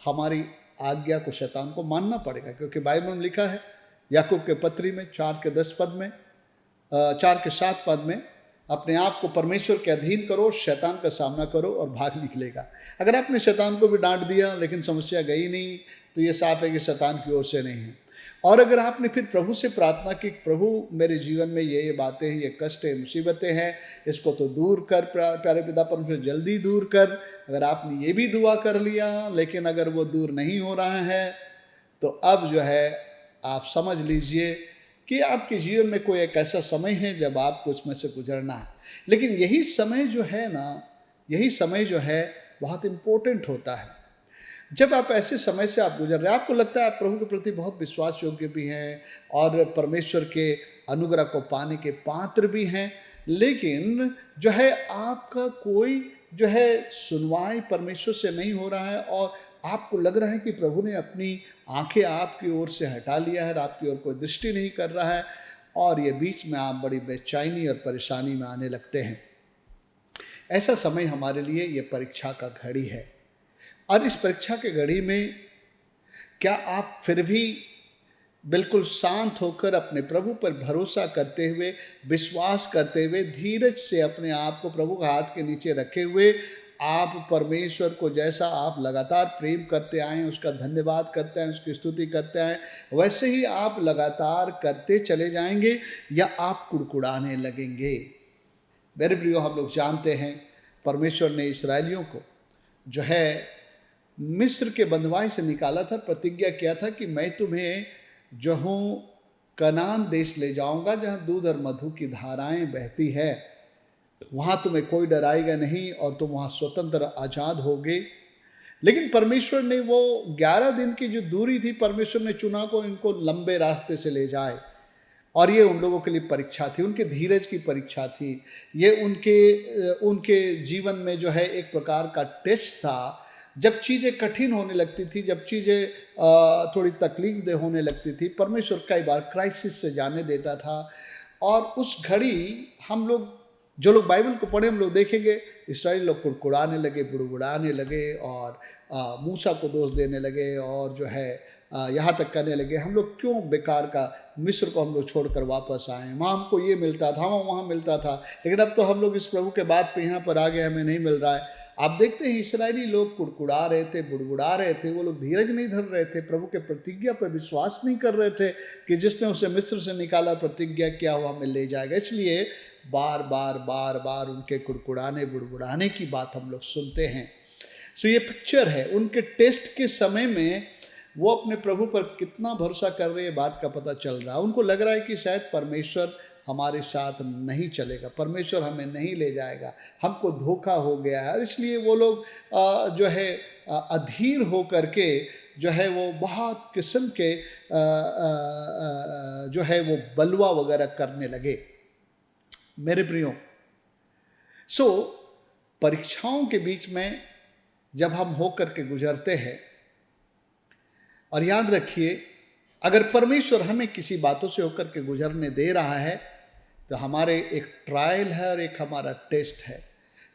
हमारी आज्ञा को शैतान को मानना पड़ेगा, क्योंकि बाइबल में लिखा है याकूब के पत्री में 4 के 7 पद में अपने आप को परमेश्वर के अधीन करो, शैतान का सामना करो और भाग निकलेगा। अगर आपने शैतान को भी डांट दिया लेकिन समस्या गई नहीं, तो ये साफ है कि शैतान की ओर से नहीं है। और अगर आपने फिर प्रभु से प्रार्थना की, प्रभु मेरे जीवन में ये बातें हैं, ये कष्ट है, मुसीबतें हैं, इसको तो दूर कर प्यारे पिता परमेश्वर, जल्दी दूर कर। अगर आपने ये भी दुआ कर लिया लेकिन अगर वो दूर नहीं हो रहा है, तो अब जो है आप समझ लीजिए कि आपके जीवन में कोई एक ऐसा समय है जब आपको उसमें से गुजरना है। लेकिन यही समय जो है बहुत इम्पोर्टेंट होता है। जब आप ऐसे समय से आप गुजर रहे हैं, आपको लगता है आप प्रभु के प्रति बहुत विश्वास योग्य भी हैं और परमेश्वर के अनुग्रह को पाने के पात्र भी हैं, लेकिन जो है आपका कोई जो है सुनवाई परमेश्वर से नहीं हो रहा है और आपको लग रहा है कि प्रभु ने अपनी आंखें आपकी ओर से हटा लिया है, आपकी ओर कोई दृष्टि नहीं कर रहा है, और ये बीच में आप बड़ी बेचैनी और परेशानी में आने लगते हैं। ऐसा समय हमारे लिए ये परीक्षा का घड़ी है। और इस परीक्षा के घड़ी में क्या आप फिर भी बिल्कुल शांत होकर अपने प्रभु पर भरोसा करते हुए, विश्वास करते हुए, धीरज से अपने आप को प्रभु के हाथ के नीचे रखे हुए आप परमेश्वर को जैसा आप लगातार प्रेम करते आए, उसका धन्यवाद करते हैं, उसकी स्तुति करते आए, वैसे ही आप लगातार करते चले जाएंगे या आप कुड़कुड़ाने लगेंगे? मेरे प्रियो, हम लोग जानते हैं परमेश्वर ने इस्राएलियों को जो है मिस्र के बंधुआई से निकाला था, प्रतिज्ञा किया था कि मैं तुम्हें जो हूँ कनान देश ले जाऊंगा जहाँ दूध और मधु की धाराएं बहती है, वहाँ तुम्हें कोई डराएगा नहीं और तुम वहाँ स्वतंत्र आज़ाद होगे। लेकिन परमेश्वर ने वो 11 दिन की जो दूरी थी, परमेश्वर ने चुना को इनको लंबे रास्ते से ले जाए, और ये उन लोगों के लिए परीक्षा थी, उनके धीरज की परीक्षा थी, ये उनके जीवन में जो है एक प्रकार का टेस्ट था। जब चीज़ें कठिन होने लगती थी, जब चीज़ें थोड़ी तकलीफ दे होने लगती थी, परमेश्वर कई बार क्राइसिस से जाने देता था। और उस घड़ी हम लोग, जो लोग बाइबल को पढ़े, हम लोग देखेंगे इस्राएली लोग कुड़कुड़ाने लगे, बुड़बुड़ाने लगे और मूसा को दोष देने लगे और जो है यहाँ तक कहने लगे हम लोग क्यों बेकार का मिस्र को हम लोग छोड़कर वापस आए, वहाँ हमको ये मिलता था, वहाँ मिलता था, लेकिन अब तो हम लोग इस प्रभु के बात पे यहाँ पर आ गए, हमें नहीं मिल रहा है। आप देखते हैं इस्राएली लोग कुड़कुड़ा रहे थे, बुड़बुड़ा रहे थे, वो लोग धीरज नहीं धर रहे थे, प्रभु के प्रतिज्ञा पर विश्वास नहीं कर रहे थे कि जिसने उसे मिस्र से निकाला, प्रतिज्ञा किया हुआ हमें ले जाएगा। इसलिए बार बार उनके कुड़कुड़ाने बुड़बुड़ाने की बात हम लोग सुनते हैं। सो ये पिक्चर है उनके टेस्ट के समय में वो अपने प्रभु पर कितना भरोसा कर रहे हैं, बात का पता चल रहा है। उनको लग रहा है कि शायद परमेश्वर हमारे साथ नहीं चलेगा, परमेश्वर हमें नहीं ले जाएगा, हमको धोखा हो गया है। इसलिए वो लोग जो है अधीर हो करके जो है वो बहुत किस्म के जो है वो बलवा वगैरह करने लगे। मेरे प्रियो, सो परीक्षाओं के बीच में जब हम होकर के गुजरते हैं, और याद रखिए अगर परमेश्वर हमें किसी बातों से होकर के गुजरने दे रहा है तो हमारे एक ट्रायल है और एक हमारा टेस्ट है।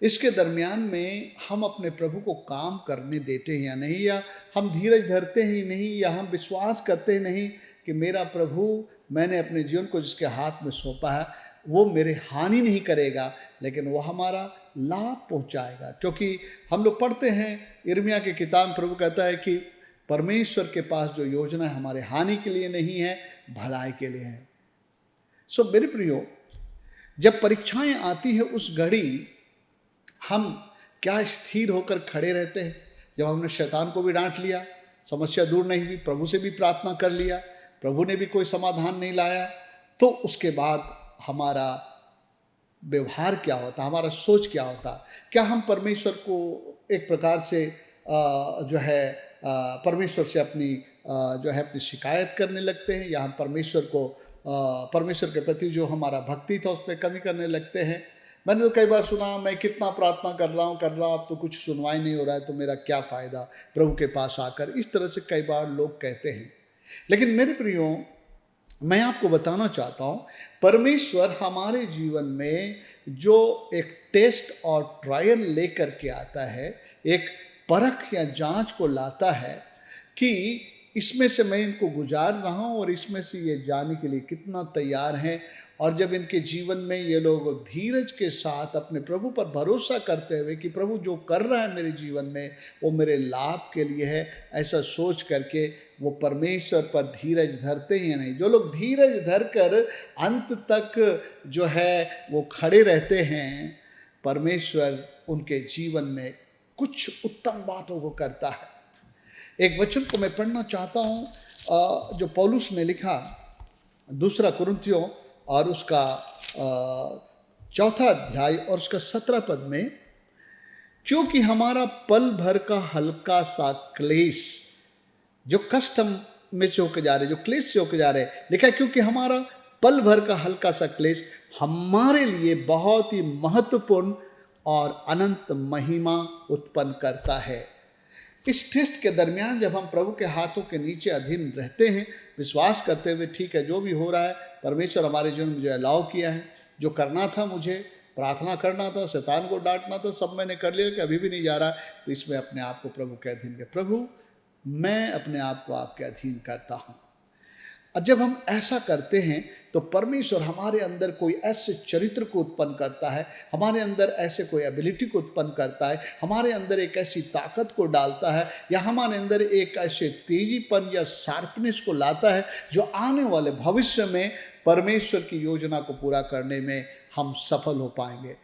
इसके दरमियान में हम अपने प्रभु को काम करने देते हैं या नहीं, या हम धीरज धरते हैं नहीं, या हम विश्वास करते हैं नहीं कि मेरा प्रभु, मैंने अपने जीवन को जिसके हाथ में सौंपा है वो मेरे हानि नहीं करेगा, लेकिन वो हमारा लाभ पहुंचाएगा। क्योंकि हम लोग पढ़ते हैं यिर्मयाह की किताब, प्रभु कहता है कि परमेश्वर के पास जो योजना है हमारे हानि के लिए नहीं है, भलाई के लिए है। सो मेरे प्रियो, जब परीक्षाएं आती है उस घड़ी हम क्या स्थिर होकर खड़े रहते हैं? जब हमने शैतान को भी डांट लिया, समस्या दूर नहीं हुई, प्रभु से भी प्रार्थना कर लिया, प्रभु ने भी कोई समाधान नहीं लाया, तो उसके बाद हमारा व्यवहार क्या होता, हमारा सोच क्या होता? क्या हम परमेश्वर को एक प्रकार से जो है परमेश्वर से अपनी जो है अपनी शिकायत करने लगते हैं, या हम परमेश्वर के प्रति जो हमारा भक्ति था उस पर कमी करने लगते हैं? मैंने तो कई बार सुना, मैं कितना प्रार्थना कर रहा हूँ, अब तो कुछ सुनवाई नहीं हो रहा है, तो मेरा क्या फ़ायदा प्रभु के पास आकर, इस तरह से कई बार लोग कहते हैं। लेकिन मेरे प्रियो, मैं आपको बताना चाहता हूँ, परमेश्वर हमारे जीवन में जो एक टेस्ट और ट्रायल लेकर के आता है, एक परख या जांच को लाता है कि इसमें से मैं इनको गुजार रहा हूँ और इसमें से ये जाने के लिए कितना तैयार हैं। और जब इनके जीवन में ये लोग धीरज के साथ अपने प्रभु पर भरोसा करते हुए कि प्रभु जो कर रहा है मेरे जीवन में वो मेरे लाभ के लिए है, ऐसा सोच करके वो परमेश्वर पर धीरज धरते ही नहीं। जो लोग धीरज धरकर अंत तक जो है वो खड़े रहते हैं, परमेश्वर उनके जीवन में कुछ उत्तम बातों को करता है। एक वचन को मैं पढ़ना चाहता हूँ जो पौलुस ने लिखा 2 कुरिन्थियों और उसका 4 अध्याय और उसका 17 पद में, क्योंकि हमारा पल भर का हल्का सा क्लेश, जो कष्ट में से होकर जा रहे, जो क्लेश से होकर जा रहे, लिखा है क्योंकि हमारा पल भर का हल्का सा क्लेश हमारे लिए बहुत ही महत्वपूर्ण और अनंत महिमा उत्पन्न करता है। इस टेस्ट के दरमियान जब हम प्रभु के हाथों के नीचे अधीन रहते हैं, विश्वास करते हुए ठीक है जो भी हो रहा है परमेश्वर हमारे जीवन में मुझे अलाउ किया है, जो करना था मुझे प्रार्थना करना था, शैतान को डांटना था, सब मैंने कर लिया कि अभी भी नहीं जा रहा। तो इसमें अपने आप को प्रभु के अधीन किया, प्रभु मैं अपने आप को आपके अधीन करता हूँ। और जब हम ऐसा करते हैं तो परमेश्वर हमारे अंदर कोई ऐसे चरित्र को उत्पन्न करता है, हमारे अंदर ऐसे कोई एबिलिटी को उत्पन्न करता है, हमारे अंदर एक ऐसी ताकत को डालता है, या हमारे अंदर एक ऐसे तेजीपन या शार्पनेस को लाता है जो आने वाले भविष्य में परमेश्वर की योजना को पूरा करने में हम सफल हो पाएंगे।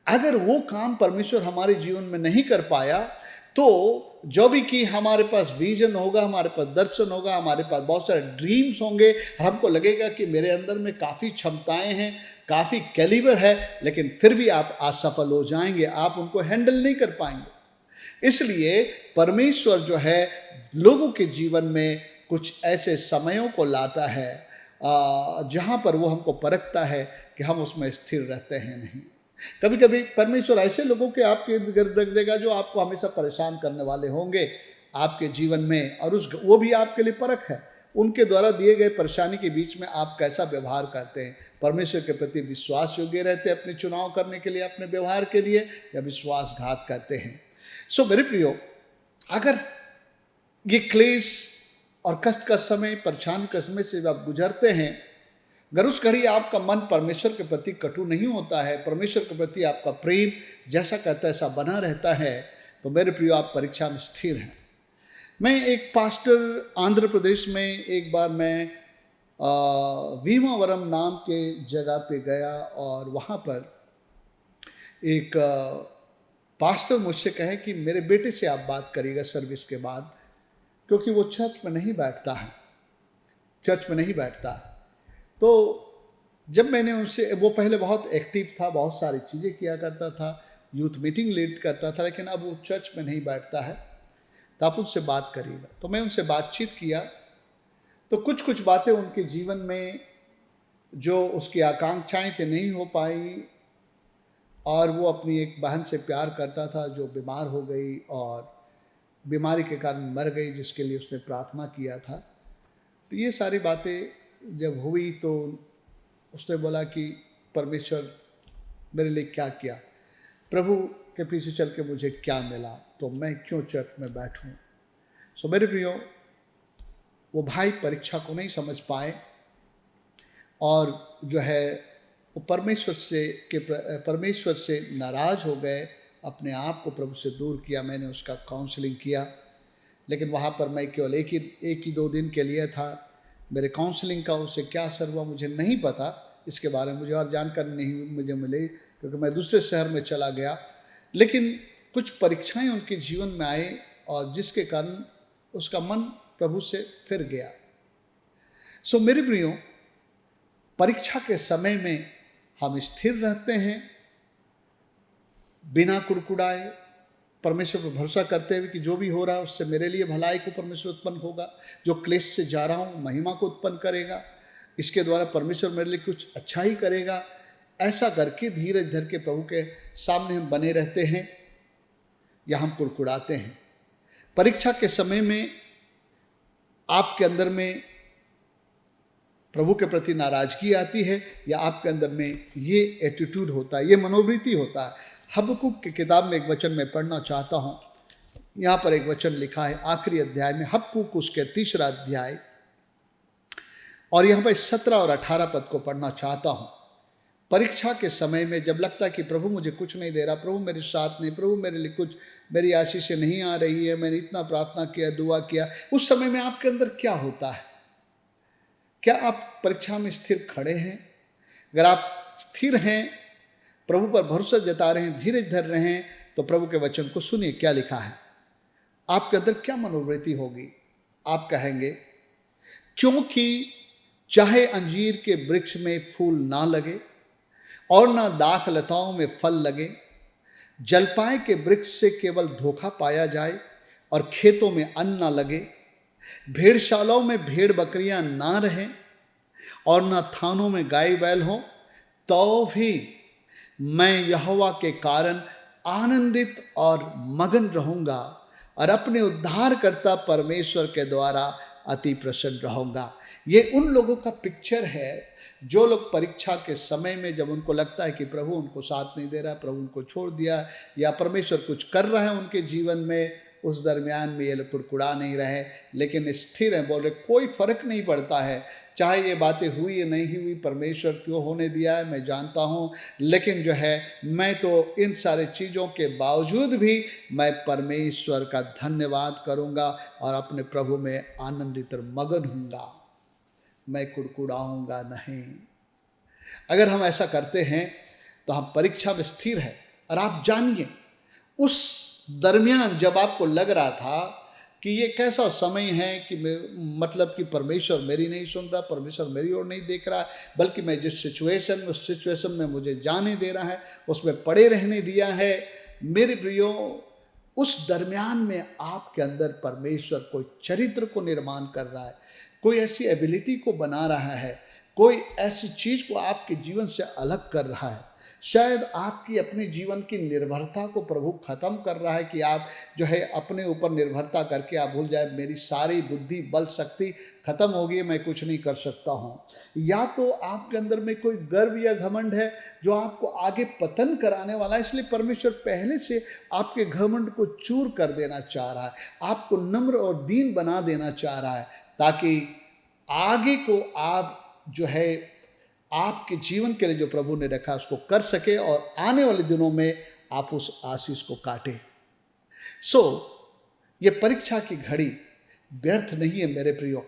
अगर वो काम परमेश्वर हमारे जीवन में नहीं कर पाया तो जो भी कि हमारे पास विजन होगा, हमारे पास दर्शन होगा, हमारे पास बहुत सारे ड्रीम्स होंगे, हमको लगेगा कि मेरे अंदर में काफ़ी क्षमताएं हैं, काफ़ी कैलिबर है, लेकिन फिर भी आप असफल हो जाएंगे, आप उनको हैंडल नहीं कर पाएंगे। इसलिए परमेश्वर जो है लोगों के जीवन में कुछ ऐसे समयों को लाता है जहाँ पर वो हमको परखता है कि हम उसमें स्थिर रहते हैं नहीं। कभी कभी परमेश्वर ऐसे लोगों के आपके इर्द गिर्द रख देगा जो आपको हमेशा परेशान करने वाले होंगे आपके जीवन में, और वो भी आपके लिए परख है। उनके द्वारा दिए गए परेशानी के बीच में आप कैसा व्यवहार करते हैं, परमेश्वर के प्रति विश्वास योग्य रहते हैं अपने चुनाव करने के लिए, अपने व्यवहार के लिए, या विश्वासघात करते हैं। सो मेरे प्रियो, अगर ये क्लेश और कष्ट का समय, परेशानी का समय से आप गुजरते हैं, अगर उस घड़ी आपका मन परमेश्वर के प्रति कटु नहीं होता है, परमेश्वर के प्रति आपका प्रेम जैसा कहता है ऐसा बना रहता है, तो मेरे प्रियो आप परीक्षा में स्थिर हैं। मैं एक पास्टर आंध्र प्रदेश में एक बार मैं भीमावरम नाम के जगह पे गया, और वहाँ पर एक पास्टर मुझसे कहे कि मेरे बेटे से आप बात करिएगा सर्विस के बाद, क्योंकि वो चर्च में नहीं बैठता है, चर्च में नहीं बैठता है। तो जब मैंने उनसे, वो पहले बहुत एक्टिव था, बहुत सारी चीज़ें किया करता था, यूथ मीटिंग लीड करता था, लेकिन अब वो चर्च में नहीं बैठता है, तो आप उनसे बात करिएगा। तो मैं उनसे बातचीत किया, तो कुछ कुछ बातें उनके जीवन में जो उसकी आकांक्षाएं थी नहीं हो पाई, और वो अपनी एक बहन से प्यार करता था जो बीमार हो गई और बीमारी के कारण मर गई, जिसके लिए उसने प्रार्थना किया था। तो ये सारी बातें जब हुई तो उसने बोला कि परमेश्वर मेरे लिए क्या किया, प्रभु के पीछे चल के मुझे क्या मिला, तो मैं क्यों चर्च में बैठूं। सो मेरे प्रियो, वो भाई परीक्षा को नहीं समझ पाए, और जो है वो परमेश्वर से नाराज़ हो गए, अपने आप को प्रभु से दूर किया। मैंने उसका काउंसलिंग किया, लेकिन वहाँ पर मैं केवल एक ही 2 दिन के लिए था। मेरे काउंसलिंग का उससे क्या असर हुआ मुझे नहीं पता, इसके बारे में मुझे और जानकारी नहीं मुझे मिली, क्योंकि मैं दूसरे शहर में चला गया। लेकिन कुछ परीक्षाएं उनके जीवन में आए, और जिसके कारण उसका मन प्रभु से फिर गया। सो मेरे प्रियो, परीक्षा के समय में हम स्थिर रहते हैं, बिना कुड़कुड़ाए, परमेश्वर पर भरोसा करते हुए कि जो भी हो रहा है उससे मेरे लिए भलाई को परमेश्वर उत्पन्न होगा, जो क्लेश से जा रहा हूँ महिमा को उत्पन्न करेगा, इसके द्वारा परमेश्वर मेरे लिए कुछ अच्छा ही करेगा। ऐसा करके धीरज धर के प्रभु के सामने हम बने रहते हैं, या हम कुड़कुड़ाते हैं। परीक्षा के समय में आपके अंदर में प्रभु के प्रति नाराजगी आती है, या आपके अंदर में ये एटीट्यूड होता है, ये मनोवृत्ति होता है। हबक्कुक की किताब में एक वचन मैं पढ़ना चाहता हूँ। यहाँ पर एक वचन लिखा है आखिरी अध्याय में, हबक्कुक उसके 3रा अध्याय, और यहाँ पर 17 और 18 पद को पढ़ना चाहता हूँ। परीक्षा के समय में जब लगता है कि प्रभु मुझे कुछ नहीं दे रहा, प्रभु मेरे साथ नहीं, प्रभु मेरे लिए कुछ, मेरी आशीष नहीं आ रही है, मैंने इतना प्रार्थना किया, दुआ किया, उस समय में आपके अंदर क्या होता है? क्या आप परीक्षा में स्थिर खड़े हैं? अगर आप स्थिर हैं, प्रभु पर भरोसा जता रहे हैं, धीरज धर रहे हैं, तो प्रभु के वचन को सुनिए क्या लिखा है। आपके अंदर क्या मनोवृत्ति होगी? आप कहेंगे, क्योंकि चाहे अंजीर के वृक्ष में फूल ना लगे और ना दाख लताओं में फल लगे, जलपाए के वृक्ष से केवल धोखा पाया जाए और खेतों में अन्न ना लगे, भेड़शालाओं में भेड़ बकरियां ना रहें और ना थानों में गाय बैल हो, तो भी मैं यहोवा के कारण आनंदित और मगन रहूंगा और अपने उद्धारकर्ता परमेश्वर के द्वारा अति प्रसन्न रहूंगा। ये उन लोगों का पिक्चर है जो लोग परीक्षा के समय में जब उनको लगता है कि प्रभु उनको साथ नहीं दे रहा, प्रभु उनको छोड़ दिया या परमेश्वर कुछ कर रहा है उनके जीवन में, उस दरमियान में ये लोग कुड़कुड़ा नहीं रहे लेकिन स्थिर हैं, बोल रहे कोई फर्क नहीं पड़ता है, चाहे ये बातें हुई या नहीं हुई, परमेश्वर क्यों होने दिया है मैं जानता हूँ, लेकिन जो है मैं तो इन सारे चीज़ों के बावजूद भी मैं परमेश्वर का धन्यवाद करूँगा और अपने प्रभु में आनंदित और मगन हूँगा, मैं कुड़कुड़ाऊँगा नहीं। अगर हम ऐसा करते हैं तो हम परीक्षा में स्थिर है। और आप जानिए उस दरमियान जब आपको लग रहा था कि ये कैसा समय है कि मतलब कि परमेश्वर मेरी नहीं सुन रहा, परमेश्वर मेरी ओर नहीं देख रहा, बल्कि मैं जिस सिचुएशन में उस सिचुएशन में मुझे जाने दे रहा है, उसमें पड़े रहने दिया है, मेरे प्रियो उस दरमियान में आपके अंदर परमेश्वर कोई चरित्र को निर्माण कर रहा है, कोई ऐसी एबिलिटी को बना रहा है, कोई ऐसी चीज़ को आपके जीवन से अलग कर रहा है। शायद आपकी अपने जीवन की निर्भरता को प्रभु खत्म कर रहा है कि आप जो है अपने ऊपर निर्भरता करके आप भूल जाए मेरी सारी बुद्धि बल शक्ति खत्म हो गई, मैं कुछ नहीं कर सकता हूँ। या तो आपके अंदर में कोई गर्व या घमंड है जो आपको आगे पतन कराने वाला है, इसलिए परमेश्वर पहले से आपके घमंड को चूर कर देना चाह रहा है, आपको नम्र और दीन बना देना चाह रहा है, ताकि आगे को आप जो है आपके जीवन के लिए जो प्रभु ने रखा उसको कर सके और आने वाले दिनों में आप उस आशीष को काटे। ये परीक्षा की घड़ी व्यर्थ नहीं है मेरे प्रियो।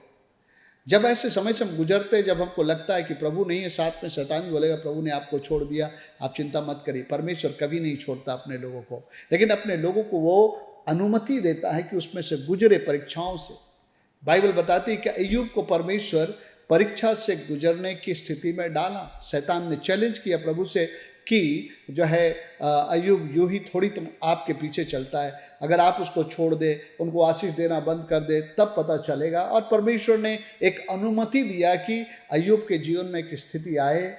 जब ऐसे समय से हम गुजरते, जब हमको लगता है कि प्रभु नहीं है साथ में, शैतान बोलेगा प्रभु ने आपको छोड़ दिया, आप चिंता मत करिए, परमेश्वर कभी नहीं छोड़ता अपने लोगों को, लेकिन अपने लोगों को वो अनुमति देता है कि उसमें से गुजरे परीक्षाओं से। बाइबल बताती है कि अय्यूब को परमेश्वर परीक्षा से गुजरने की स्थिति में डाला। शैतान ने चैलेंज किया प्रभु से कि जो है अय्यूब यूं ही थोड़ी तुम आपके पीछे चलता है, अगर आप उसको छोड़ दे, उनको आशीष देना बंद कर दे, तब पता चलेगा। और परमेश्वर ने एक अनुमति दिया कि अय्यूब के जीवन में एक स्थिति आए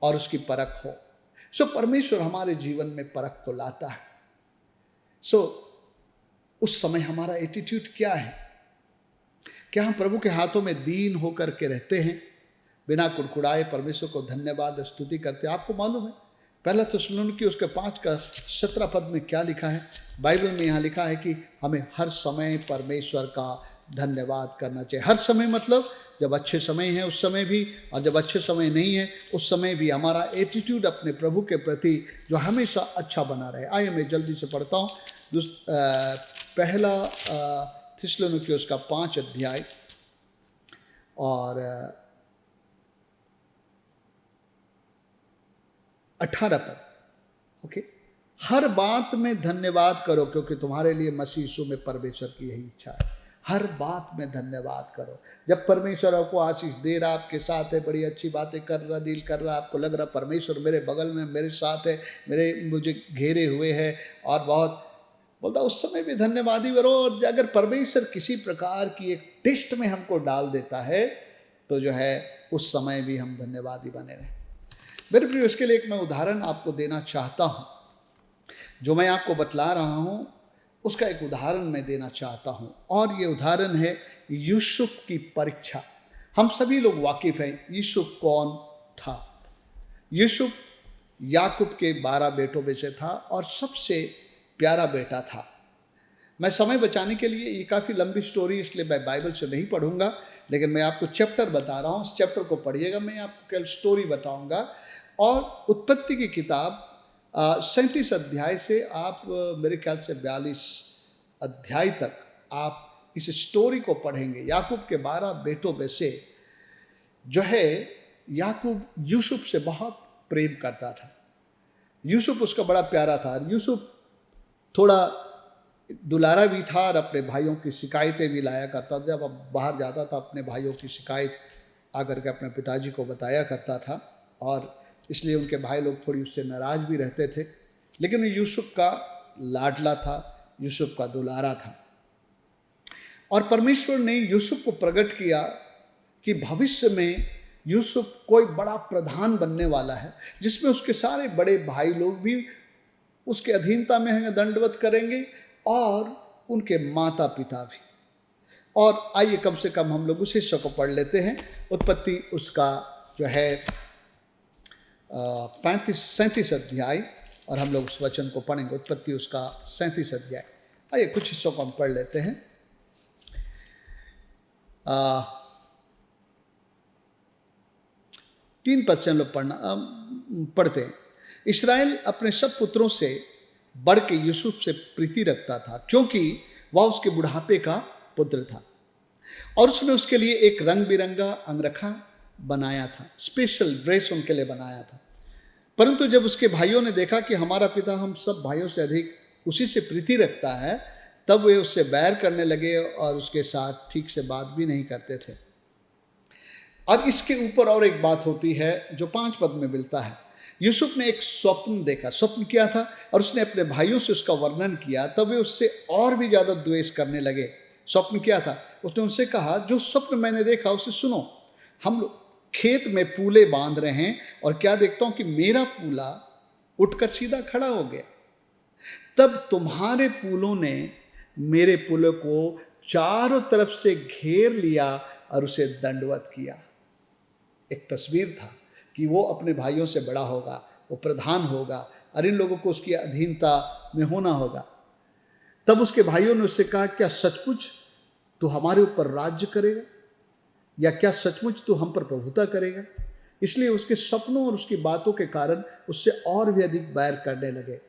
और उसकी परख हो। परमेश्वर हमारे जीवन में परख तो लाता है। उस समय हमारा एटीट्यूड क्या है? क्या हम प्रभु के हाथों में दीन होकर के रहते हैं, बिना कुड़कुड़ाए परमेश्वर को धन्यवाद स्तुति करते हैं? आपको मालूम है पहला थिस्सलुनीकी उसके 5:17 में क्या लिखा है? बाइबल में यहाँ लिखा है कि हमें हर समय परमेश्वर का धन्यवाद करना चाहिए। हर समय मतलब जब अच्छे समय है उस समय भी, और जब अच्छे समय नहीं है उस समय भी हमारा एटीट्यूड अपने प्रभु के प्रति जो हमेशा अच्छा बना रहे। आइए मैं जल्दी से पढ़ता हूँ पहला थिस्सलुनीकी उसका 5 अध्याय और 18 पद। ओके, हर बात में धन्यवाद करो क्योंकि तुम्हारे लिए मसीह यीशु में परमेश्वर की यही इच्छा है। हर बात में धन्यवाद करो। जब परमेश्वर आपको आशीष दे रहा, आपके साथ है, बड़ी अच्छी बातें कर रहा, डील कर रहा, आपको लग रहा परमेश्वर मेरे बगल में मेरे साथ है, मुझे घेरे हुए है और बहुत बोलता, उस समय भी धन्यवादी करो। और अगर परमेश्वर किसी प्रकार की एक टेस्ट में हमको डाल देता है तो जो है उस समय भी हम धन्यवादी बने रहें। मेरे प्रिय, इसके लिए एक मैं उदाहरण आपको देना चाहता हूँ। जो मैं आपको बतला रहा हूँ उसका एक उदाहरण मैं देना चाहता हूँ, और ये उदाहरण है यूसुफ की परीक्षा। हम सभी लोग वाकिफ हैं यूसुफ कौन था। यूसुफ याकूब के 12 बेटों में से था और सबसे प्यारा बेटा था। मैं समय बचाने के लिए, ये काफ़ी लंबी स्टोरी इसलिए मैं बाइबल से नहीं पढ़ूंगा, लेकिन मैं आपको चैप्टर बता रहा हूँ, उस चैप्टर को पढ़िएगा, मैं आपको केवल स्टोरी बताऊंगा। और उत्पत्ति की किताब 37 अध्याय से आप मेरे ख्याल से 42 अध्याय तक आप इस स्टोरी को पढ़ेंगे। याकूब के 12 बेटों में से जो है याकूब यूसुफ से बहुत प्रेम करता था। यूसुफ उसका बड़ा प्यारा था। यूसुफ थोड़ा दुलारा भी था और अपने भाइयों की शिकायतें भी लाया करता था। जब अब बाहर जाता था अपने भाइयों की शिकायत आकर के अपने पिताजी को बताया करता था, और इसलिए उनके भाई लोग थोड़ी उससे नाराज भी रहते थे। लेकिन यूसुफ का लाडला था, यूसुफ का दुलारा था। और परमेश्वर ने यूसुफ को प्रकट किया कि भविष्य में यूसुफ कोई बड़ा प्रधान बनने वाला है, जिसमें उसके सारे बड़े भाई लोग भी उसके अधीनता में हैं, दंडवत करेंगे, और उनके माता पिता भी। और आइए कम से कम हम लोग उस हिस्से को पढ़ लेते हैं। उत्पत्ति उसका जो है 37 अध्याय, और हम लोग उस वचन को पढ़ेंगे। उत्पत्ति उसका 37 अध्याय। आइए कुछ हिस्सों को हम पढ़ लेते हैं। 3 पद से हम लोग पढ़ते हैं। इस्राएल अपने सब पुत्रों से बढ़ के यूसुफ से प्रीति रखता था, क्योंकि वह उसके बुढ़ापे का पुत्र था, और उसने उसके लिए एक रंग बिरंगा अंगरखा बनाया था, स्पेशल ड्रेस उनके लिए बनाया था। परंतु जब उसके भाइयों ने देखा कि हमारा पिता हम सब भाइयों से अधिक उसी से प्रीति रखता है, तब वे उससे बैर करने लगे और उसके साथ ठीक से बात भी नहीं करते थे। और इसके ऊपर और एक बात होती है जो 5 पद में मिलता है। यूसुफ ने एक स्वप्न देखा। स्वप्न किया था और उसने अपने भाइयों से उसका वर्णन किया, तब वे उससे और भी ज़्यादा द्वेष करने लगे। स्वप्न किया था, उसने उनसे कहा, जो स्वप्न मैंने देखा उसे सुनो। हम लोग खेत में पूले बांध रहे हैं और क्या देखता हूं कि मेरा पूला उठकर सीधा खड़ा हो गया। तब तुम्हारे पूलों ने मेरे पूले को चारों तरफ से घेर लिया और उसे दंडवत किया। एक तस्वीर था कि वो अपने भाइयों से बड़ा होगा, वो प्रधान होगा और इन लोगों को उसकी अधीनता में होना होगा। तब उसके भाइयों ने उससे कहा, क्या सचमुच तू हमारे ऊपर राज्य करेगा, या क्या सचमुच तू हम पर प्रभुता करेगा? इसलिए उसके सपनों और उसकी बातों के कारण उससे और भी अधिक बैर करने लगे।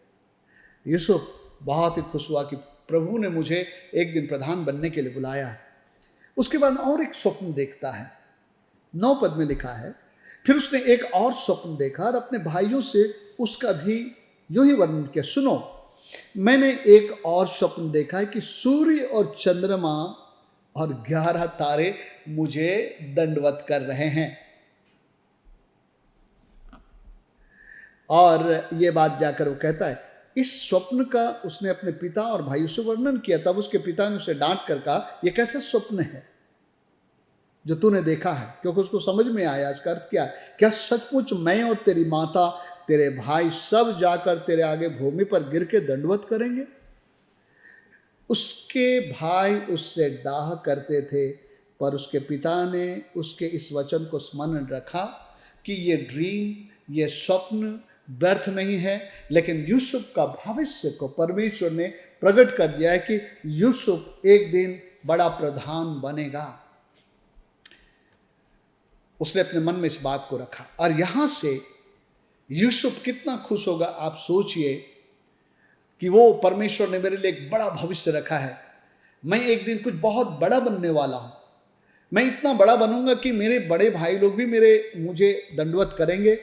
यूसुफ बहुत ही खुश हुआ कि प्रभु ने मुझे एक दिन प्रधान बनने के लिए बुलाया है। उसके बाद और एक स्वप्न देखता है। 9 पद में लिखा है, फिर उसने एक और स्वप्न देखा और अपने भाइयों से उसका भी यूं ही वर्णन किया। सुनो, मैंने एक और स्वप्न देखा है कि सूर्य और चंद्रमा और 11 तारे मुझे दंडवत कर रहे हैं। और ये बात जाकर वो कहता है, इस स्वप्न का उसने अपने पिता और भाइयों से वर्णन किया। तब उसके पिता ने उसे डांट कर कहा, यह कैसा स्वप्न है जो तूने देखा है? क्योंकि उसको समझ में आया इसका अर्थ क्या है। क्या सचमुच मैं और तेरी माता, तेरे भाई सब जाकर तेरे आगे भूमि पर गिर के दंडवत करेंगे? उसके भाई उससे डाह करते थे, पर उसके पिता ने उसके इस वचन को स्मरण रखा कि ये ड्रीम, ये स्वप्न व्यर्थ नहीं है, लेकिन यूसुफ का भविष्य को परमेश्वर ने प्रकट कर दिया है कि यूसुफ एक दिन बड़ा प्रधान बनेगा। उसने अपने मन में इस बात को रखा और यहां से यूसुफ कितना खुश होगा। आप सोचिए कि वो परमेश्वर ने मेरे लिए एक बड़ा भविष्य रखा है, मैं एक दिन कुछ बहुत बड़ा बनने वाला हूं, मैं इतना बड़ा बनूंगा कि मेरे बड़े भाई लोग भी मुझे दंडवत करेंगे,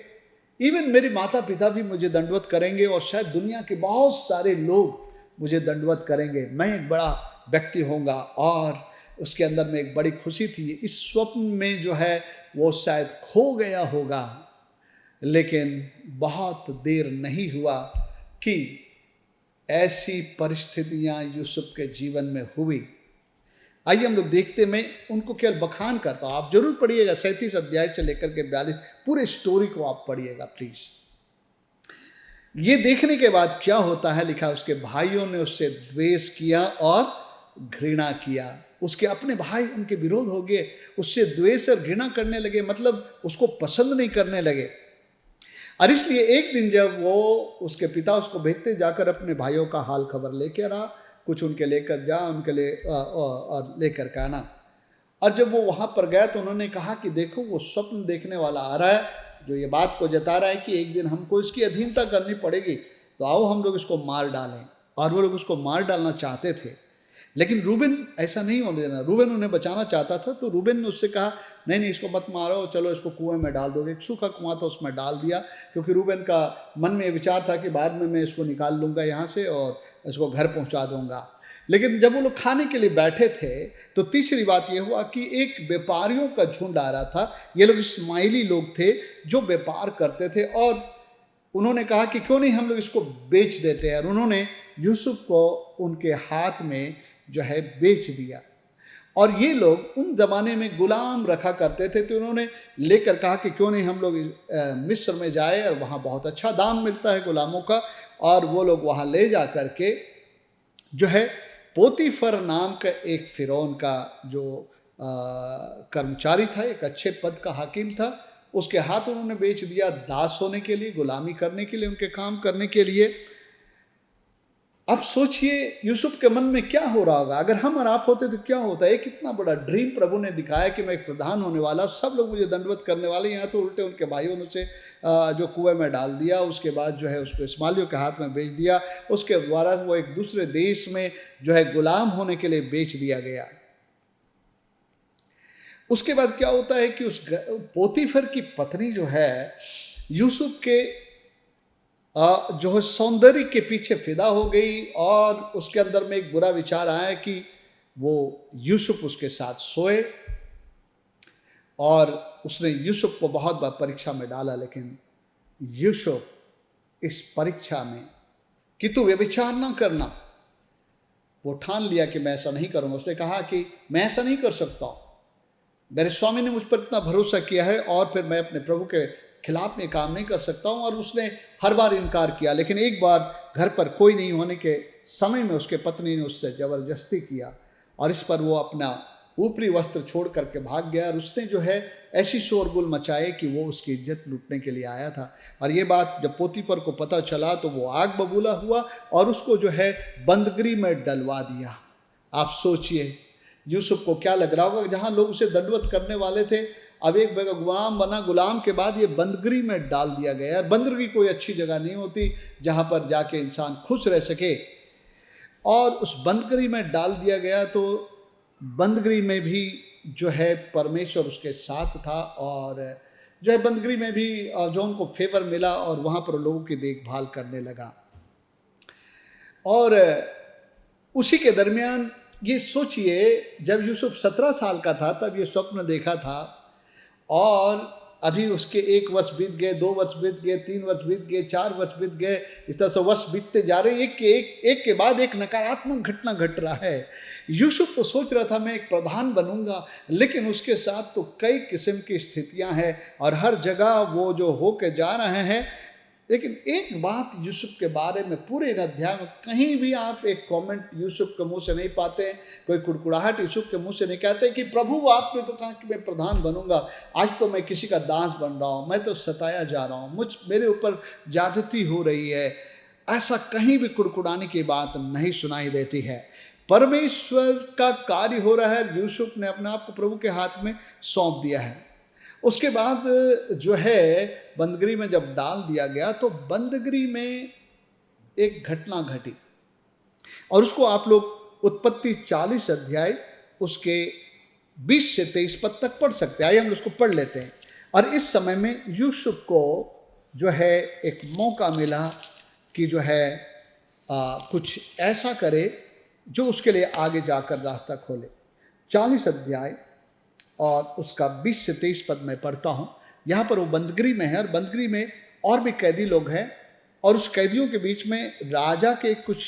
इवन मेरे माता पिता भी मुझे दंडवत करेंगे, और शायद दुनिया के बहुत सारे लोग मुझे दंडवत करेंगे। मैं एक बड़ा व्यक्ति होऊंगा। और उसके अंदर में एक बड़ी खुशी थी। इस स्वप्न में जो है वो शायद खो गया होगा, लेकिन बहुत देर नहीं हुआ कि ऐसी परिस्थितियां यूसुफ के जीवन में हुई। आइए हम लोग देखते, मैं उनको केवल बखान करता हूं, आप जरूर पढ़िएगा 37 अध्याय से लेकर के 42 पूरे स्टोरी को आप पढ़िएगा प्लीज। ये देखने के बाद क्या होता है, लिखा उसके भाइयों ने उससे द्वेष किया और घृणा किया। उसके अपने भाई उनके विरोध हो गए, उससे द्वेष और घृणा करने लगे, मतलब उसको पसंद नहीं करने लगे। और इसलिए एक दिन जब वो उसके पिता उसको भेजते, जाकर अपने भाइयों का हाल खबर लेकर आ, कुछ उनके लेकर जा, उनके लिए और लेकर के आना। और जब वो वहाँ पर गया तो उन्होंने कहा कि देखो वो स्वप्न देखने वाला आ रहा है, जो ये बात को जता रहा है कि एक दिन हमको इसकी अधीनता करनी पड़ेगी, तो आओ हम लोग इसको मार डालें। और वो लोग उसको मार डालना चाहते थे, लेकिन रूबेन ऐसा नहीं होने देना। रूबेन उन्हें बचाना चाहता था, तो रूबेन ने उससे कहा, नहीं नहीं इसको मत मारो, चलो इसको कुएं में डाल दोगे। एक सूखा कुआं था, उसमें डाल दिया, क्योंकि रूबेन का मन में विचार था कि बाद में मैं इसको निकाल लूँगा यहाँ से और इसको घर पहुँचा दूँगा। लेकिन जब वो लोग खाने के लिए बैठे थे तो तीसरी बात ये हुआ कि एक व्यापारियों का झुंड आ रहा था। ये लोग इस्माइली लोग थे जो व्यापार करते थे, और उन्होंने कहा कि क्यों नहीं हम लोग इसको बेच देते हैं। और उन्होंने यूसुफ को उनके हाथ में जो है बेच दिया। और ये लोग उन जमाने में गुलाम रखा करते थे, तो उन्होंने लेकर कहा कि क्यों नहीं हम लोग मिस्र में जाए, और वहाँ बहुत अच्छा दाम मिलता है गुलामों का। और वो लोग वहाँ ले जा करके जो है पोतीफर नाम का एक फिरौन का जो कर्मचारी था, एक अच्छे पद का हाकिम था, उसके हाथ उन्होंने बेच दिया दास होने के लिए, गुलामी करने के लिए, उनके काम करने के लिए। अब सोचिए यूसुफ के मन में क्या हो रहा होगा। अगर हम और आप होते तो क्या होता है। कितना बड़ा ड्रीम प्रभु ने दिखाया कि मैं एक प्रधान होने वाला, सब लोग मुझे दंडवत करने वाले। यहाँ तो उल्टे उनके भाइयों ने उसे जो कुएं में डाल दिया, उसके बाद जो है उसको इस्माइलियों के हाथ में बेच दिया, उसके द्वारा वो एक दूसरे देश में जो है गुलाम होने के लिए बेच दिया गया। उसके बाद क्या होता है कि उस पोतीफर की पत्नी जो है यूसुफ के जो है सौंदर्य के पीछे फिदा हो गई, और उसके अंदर में एक बुरा विचार आया कि वो यूसुफ उसके साथ सोए, और उसने यूसुफ को बहुत बार परीक्षा में डाला। लेकिन यूसुफ इस परीक्षा में कि तू व्यभिचार ना करना, वो ठान लिया कि मैं ऐसा नहीं करूंगा। उसने कहा कि मैं ऐसा नहीं कर सकता हूं, मेरे स्वामी ने मुझ पर इतना भरोसा किया है, और फिर मैं अपने प्रभु के खिलाफ में काम नहीं कर सकता हूं। और उसने हर बार इनकार किया। लेकिन एक बार घर पर कोई नहीं होने के समय में उसके पत्नी ने उससे जबरदस्ती किया, और इस पर वो अपना ऊपरी वस्त्र छोड़ करके भाग गया। और उसने जो है ऐसी शोरगुल मचाए कि वो उसकी इज्जत लूटने के लिए आया था। और ये बात जब पोतीफर को पता चला तो वो आग बबूला हुआ और उसको जो है बंदगृह में डलवा दिया। आप सोचिए यूसुफ को क्या लग रहा होगा। जहाँ लोग उसे दंडवत करने वाले थे, अब एक जगह गुलाम बना, गुलाम के बाद ये बंदगृह में डाल दिया गया। बंदगृह कोई अच्छी जगह नहीं होती जहाँ पर जाके इंसान खुश रह सके, और उस बंदगृह में डाल दिया गया। तो बंदगृह में भी जो है परमेश्वर उसके साथ था, और जो है बंदगृह में भी जो उनको फेवर मिला, और वहाँ पर लोगों की देखभाल करने लगा। और उसी के दरमियान ये सोचिए, जब यूसुफ 17 साल का था तब ये स्वप्न देखा था, और अभी उसके 1 वर्ष बीत गए, 2 वर्ष बीत गए, 3 वर्ष बीत गए, 4 वर्ष बीत गए। इस तरह से वर्ष बीतते जा रहे, एक के बाद एक नकारात्मक घटना घट रहा है। यूसुफ तो सोच रहा था मैं एक प्रधान बनूंगा, लेकिन उसके साथ तो कई किस्म की स्थितियां हैं, और हर जगह वो जो होके जा रहे हैं। लेकिन एक बात यूसुफ के बारे में पूरे इन अध्याय में कहीं भी आप एक कमेंट यूसुफ के मुंह से नहीं पाते हैं, कोई कुड़कुड़ाहट यूसुफ के मुंह से नहीं कहते कि प्रभु आपने तो कहा कि मैं प्रधान बनूंगा, आज तो मैं किसी का दास बन रहा हूं, मैं तो सताया जा रहा हूं, मेरे ऊपर ज्यादती हो रही है। ऐसा कहीं भी कुड़कुड़ाने की बात नहीं सुनाई देती है। परमेश्वर का कार्य हो रहा है। यूसुफ ने अपने आप को प्रभु के हाथ में सौंप दिया है। उसके बाद जो है बंदगृह में जब डाल दिया गया तो बंदगृह में एक घटना घटी, और उसको आप लोग उत्पत्ति 40 अध्याय उसके 20 से 23 पद तक पढ़ सकते हैं। आइए हम उसको पढ़ लेते हैं। और इस समय में यूसुफ को जो है एक मौका मिला कि जो है कुछ ऐसा करे जो उसके लिए आगे जाकर रास्ता खोले। 40 अध्याय और उसका 20 से 23 पद में पढ़ता हूँ। यहाँ पर वो बंदगृह में है, और बंदगृह में और भी कैदी लोग हैं, और उस कैदियों के बीच में राजा के कुछ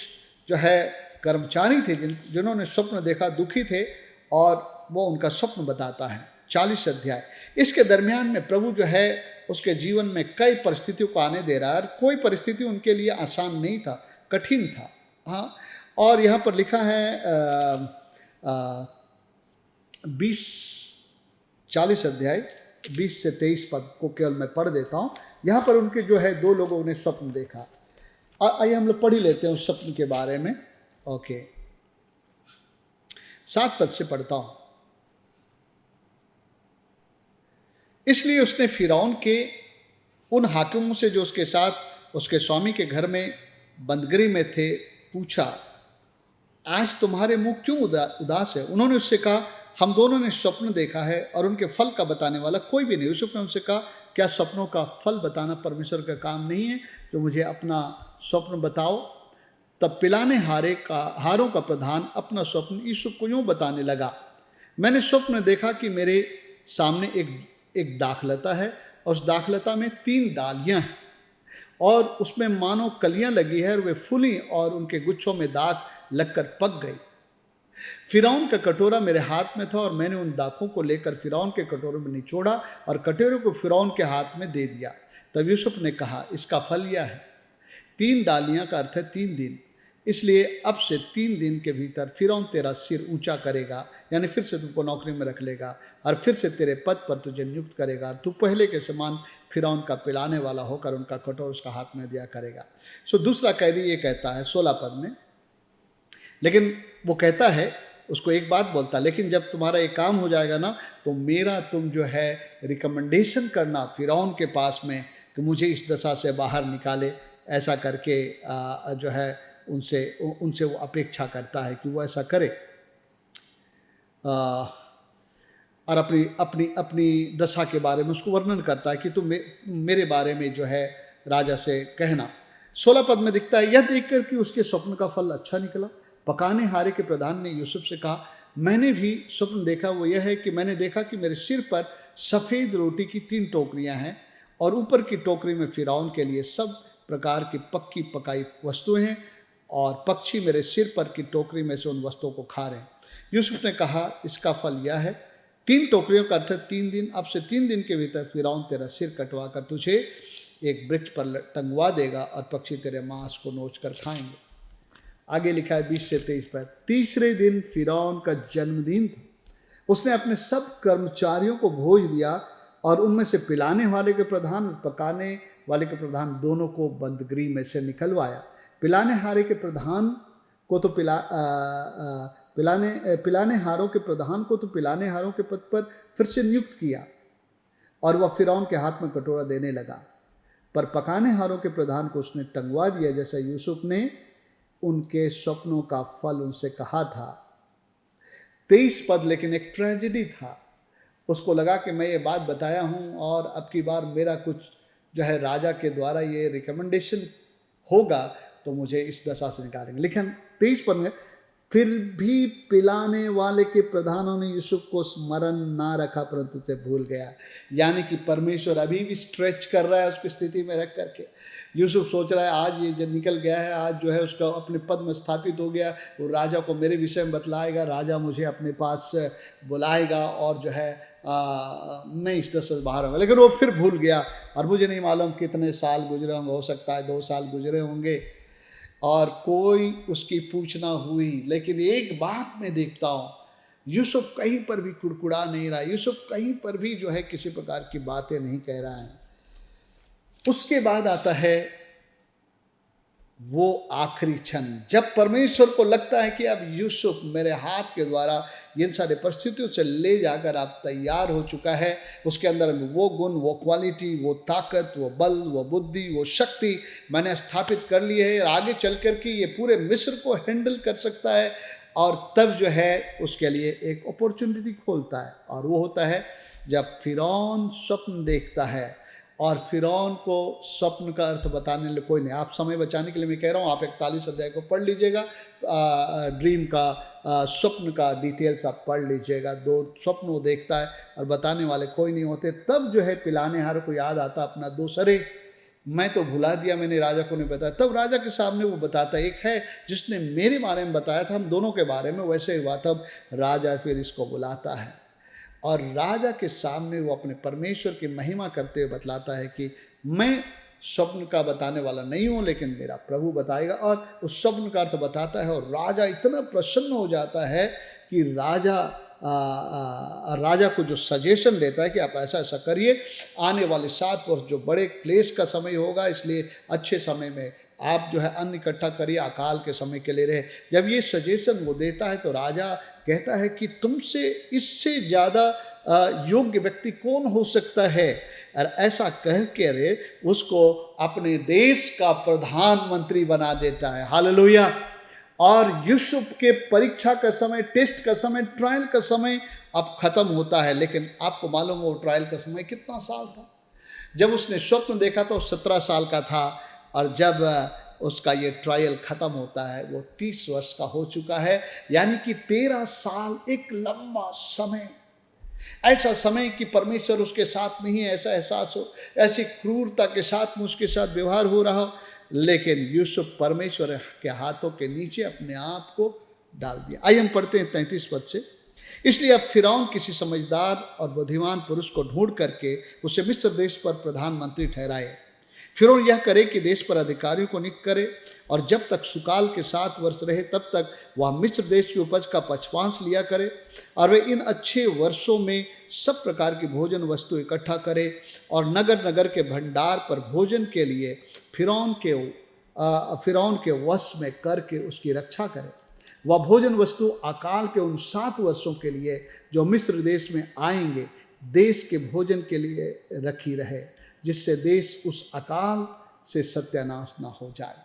जो है कर्मचारी थे जिन्होंने स्वप्न देखा, दुखी थे, और वो उनका स्वप्न बताता है। 40 अध्याय। इसके दरमियान में प्रभु जो है उसके जीवन में कई परिस्थितियों को आने दे रहा है, और कोई परिस्थिति उनके लिए आसान नहीं था, कठिन था। हाँ, और यहाँ पर लिखा है 40 अध्याय 20 से 23 पद को केवल मैं पढ़ देता हूँ। यहाँ पर उनके जो है 2 लोगों ने स्वप्न देखा। आइए हम लोग पढ़ ही लेते हैं उस स्वप्न के बारे में। ओके, 7 पद से पढ़ता हूँ। इसलिए उसने फिरौन के उन हाकिमों से जो उसके साथ उसके स्वामी के घर में बंदगृह में थे पूछा, आज तुम्हारे मुंह क्यों उदास है? उन्होंने उससे कहा, हम दोनों ने स्वप्न देखा है और उनके फल का बताने वाला कोई भी नहीं। यूसुफ ने उनसे कहा, क्या स्वप्नों का फल बताना परमेश्वर का काम नहीं है? तो मुझे अपना स्वप्न बताओ। तब पिलाने हारों का प्रधान अपना स्वप्न यूसुफ को यूं बताने लगा, मैंने स्वप्न देखा कि मेरे सामने एक दाखलता है, और उस दाखलता में 3 डालियां हैं, और उसमें मानो कलियां लगी है, और वे फूली और उनके गुच्छों में दाख लगकर पक गई। फिरौन का कटोरा मेरे हाथ में था, और मैंने उन दाखों को लेकर फिरौन के कटोरे में निचोड़ा और कटोरे को फिरौन के हाथ में दे दिया। तब यूसुफ ने कहा, इसका फल यह है। 3 डालियां का अर्थ है 3 दिन, इसलिए अब से 3 दिन के भीतर फिरौन तेरा सिर ऊंचा करेगा, यानी फिर से तुमको नौकरी में रख लेगा और फिर से तेरे पद पर तुझे नियुक्त करेगा। तू पहले के समान फिरौन का पिलाने वाला होकर उनका कटोरा उसका हाथ में दिया करेगा। सो दूसरा कैदी ये कहता है 16 पद में, लेकिन वो कहता है, उसको एक बात बोलता है, लेकिन जब तुम्हारा एक काम हो जाएगा ना तो मेरा तुम जो है रिकमेंडेशन करना फिरौन के पास में कि मुझे इस दशा से बाहर निकाले, ऐसा करके जो है उनसे वो अपेक्षा करता है कि वो ऐसा करे। और अपनी दशा के बारे में उसको वर्णन करता है कि तुम मेरे बारे में जो है राजा से कहना। 16 पद में दिखता है, यह देखकर कि उसके स्वप्न का फल अच्छा निकला, पकाने हारे के प्रधान ने यूसुफ से कहा, मैंने भी स्वप्न देखा, वो यह है कि मैंने देखा कि मेरे सिर पर सफ़ेद रोटी की 3 टोकरियां हैं और ऊपर की टोकरी में फिरौन के लिए सब प्रकार की पक्की पकाई वस्तुएं हैं और पक्षी मेरे सिर पर की टोकरी में से उन वस्तुओं को खा रहे हैं। यूसुफ ने कहा, इसका फल यह है, 3 टोकरियों का अर्थ 3 दिन, अब से 3 दिन के भीतर फिरौन तेरा सिर कटवा कर तुझे एक वृक्ष पर टंगवा देगा और पक्षी तेरे मांस को नोच कर खाएंगे। आगे लिखा है 20 से 23 पद, तीसरे दिन फिरौन का जन्मदिन था। उसने अपने सब कर्मचारियों को भोज दिया और उनमें से पिलाने वाले के प्रधान, पकाने वाले के प्रधान दोनों को बंदगृह में से निकलवाया। पिलाने हारे के प्रधान को तो पिलाने हारों के प्रधान को तो पिलाने हारों के पद पर फिर से नियुक्त किया और वह फिरौन के हाथ में कटोरा देने लगा, पर पकाने हारों के प्रधान को उसने टंगवा दिया, जैसा यूसुफ ने उनके स्वप्नों का फल उनसे कहा था। 23 पद, लेकिन एक ट्रेजेडी था। उसको लगा कि मैं ये बात बताया हूँ और अब की बार मेरा कुछ जो है राजा के द्वारा ये रिकमेंडेशन होगा तो मुझे इस दशा से निकालेंगे। लेकिन 23 पद में, फिर भी पिलाने वाले के प्रधानों ने यूसुफ को स्मरण ना रखा परंतु उसे भूल गया। यानी कि परमेश्वर अभी भी स्ट्रेच कर रहा है उसकी स्थिति में रख करके। यूसुफ सोच रहा है आज ये जब निकल गया है, आज जो है उसका अपने पद में स्थापित हो गया, वो राजा को मेरे विषय में बतलाएगा, राजा मुझे अपने पास बुलाएगा और जो है मैं इस दशा से बाहर होगा। लेकिन वो फिर भूल गया और मुझे नहीं मालूम कितने साल गुजरे होंगे, हो सकता है 2 साल गुजरे होंगे और कोई उसकी पूछ ना हुई। लेकिन एक बात मैं देखता हूँ, यूसुफ कहीं पर भी कुड़कुड़ा नहीं रहा, यूसुफ कहीं पर भी जो है किसी प्रकार की बातें नहीं कह रहा है। उसके बाद आता है वो आखिरी क्षण, जब परमेश्वर को लगता है कि अब यूसुफ मेरे हाथ के द्वारा इन सारे परिस्थितियों से ले जाकर आप तैयार हो चुका है, उसके अंदर वो गुण, वो क्वालिटी, वो ताकत, वो बल, वो बुद्धि, वो शक्ति मैंने स्थापित कर ली है, आगे चल कर के ये पूरे मिस्र को हैंडल कर सकता है। और तब जो है उसके लिए एक अपॉर्चुनिटी खोलता है और वो होता है जब फिरौन स्वप्न देखता है और फिरौन को स्वप्न का अर्थ बताने के लिए कोई नहीं। आप समय बचाने के लिए मैं कह रहा हूँ, आप 41 अध्याय को पढ़ लीजिएगा, ड्रीम का स्वप्न का डिटेल्स आप पढ़ लीजिएगा। 2 स्वप्न वो देखता है और बताने वाले कोई नहीं होते। तब जो है पिलाने हार को याद आता अपना दोष, अरे मैं तो भुला दिया, मैंने राजा को नहीं बताया। तब राजा के सामने वो बताता, एक है जिसने मेरे बारे में बताया था, हम दोनों के बारे में वैसे हुआ। तब राजा फिर इसको बुलाता है और राजा के सामने वो अपने परमेश्वर की महिमा करते हुए बतलाता है कि मैं स्वप्न का बताने वाला नहीं हूँ, लेकिन मेरा प्रभु बताएगा। और उस स्वप्न का अर्थ बताता है और राजा इतना प्रसन्न हो जाता है कि राजा को जो सजेशन देता है कि आप ऐसा ऐसा करिए, आने वाले 7 वर्ष जो बड़े क्लेश का समय होगा, इसलिए अच्छे समय में आप जो है अन्न इकट्ठा करिए, अकाल के समय के लिए रहे। जब ये सजेशन वो देता है तो राजा कहता है कि तुमसे इससे ज़्यादा योग्य व्यक्ति कौन हो सकता है, और ऐसा कह के रे उसको अपने देश का प्रधानमंत्री बना देता है। हालेलुया। और यूसुफ के परीक्षा का समय, टेस्ट का समय, ट्रायल का समय अब खत्म होता है। लेकिन आपको मालूम हो ट्रायल का समय कितना साल था? जब उसने स्वप्न देखा तो 17 साल का था और जब उसका ये ट्रायल ख़त्म होता है वो 30 वर्ष का हो चुका है। यानी कि 13 साल एक लंबा समय, ऐसा समय कि परमेश्वर उसके साथ नहीं है, ऐसा एहसास हो, ऐसी क्रूरता के साथ में उसके साथ व्यवहार हो रहा हो। लेकिन यूसुफ परमेश्वर के हाथों के नीचे अपने आप को डाल दिया। आइए हम पढ़ते हैं 33 पद से। इसलिए अब फिरौन किसी समझदार और बुद्धिमान पुरुष को ढूंढ करके उसे मिस्र देश पर प्रधानमंत्री ठहराए, फिरौन यह करे कि देश पर अधिकारियों को नियुक्त करे, और जब तक सुकाल के 7 वर्ष रहे तब तक वह मिस्र देश की उपज का 5वांश लिया करे, और वे इन अच्छे वर्षों में सब प्रकार की भोजन वस्तु इकट्ठा करे, और नगर नगर के भंडार पर भोजन के लिए फिरौन के वश में करके उसकी रक्षा करे। वह भोजन वस्तु अकाल के उन 7 वर्षों के लिए जो मिस्र देश में आएंगे देश के भोजन के लिए रखी रहे, जिससे देश उस अकाल से सत्यानाश ना हो जाए।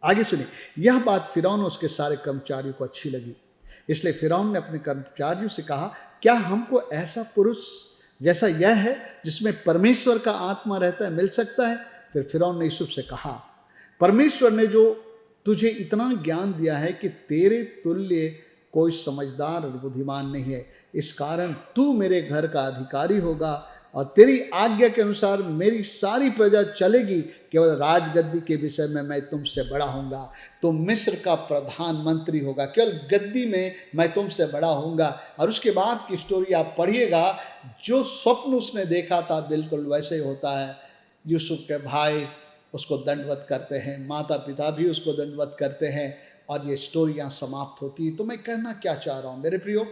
आगे सुनिए, यह बात फिरौन और उसके सारे कर्मचारियों को अच्छी लगी, इसलिए फिरौन ने अपने कर्मचारियों से कहा, क्या हमको ऐसा पुरुष जैसा यह है जिसमें परमेश्वर का आत्मा रहता है मिल सकता है? फिर फिरौन ने यूसुफ से कहा, परमेश्वर ने जो तुझे इतना ज्ञान दिया है कि तेरे तुल्य कोई समझदार और बुद्धिमान नहीं है, इस कारण तू मेरे घर का अधिकारी होगा, और तेरी आज्ञा के अनुसार मेरी सारी प्रजा चलेगी। केवल राजगद्दी के विषय में मैं तुमसे बड़ा होऊंगा, तुम मिस्र का प्रधानमंत्री होगा, केवल गद्दी में मैं तुमसे बड़ा होऊंगा। और उसके बाद की स्टोरी आप पढ़िएगा, जो स्वप्न उसने देखा था बिल्कुल वैसे ही होता है। यूसुफ के भाई उसको दंडवत करते हैं, माता पिता भी उसको दंडवत करते हैं, और ये स्टोरी यहाँ समाप्त होती है। तो मैं कहना क्या चाह रहा हूँ मेरे प्रियो,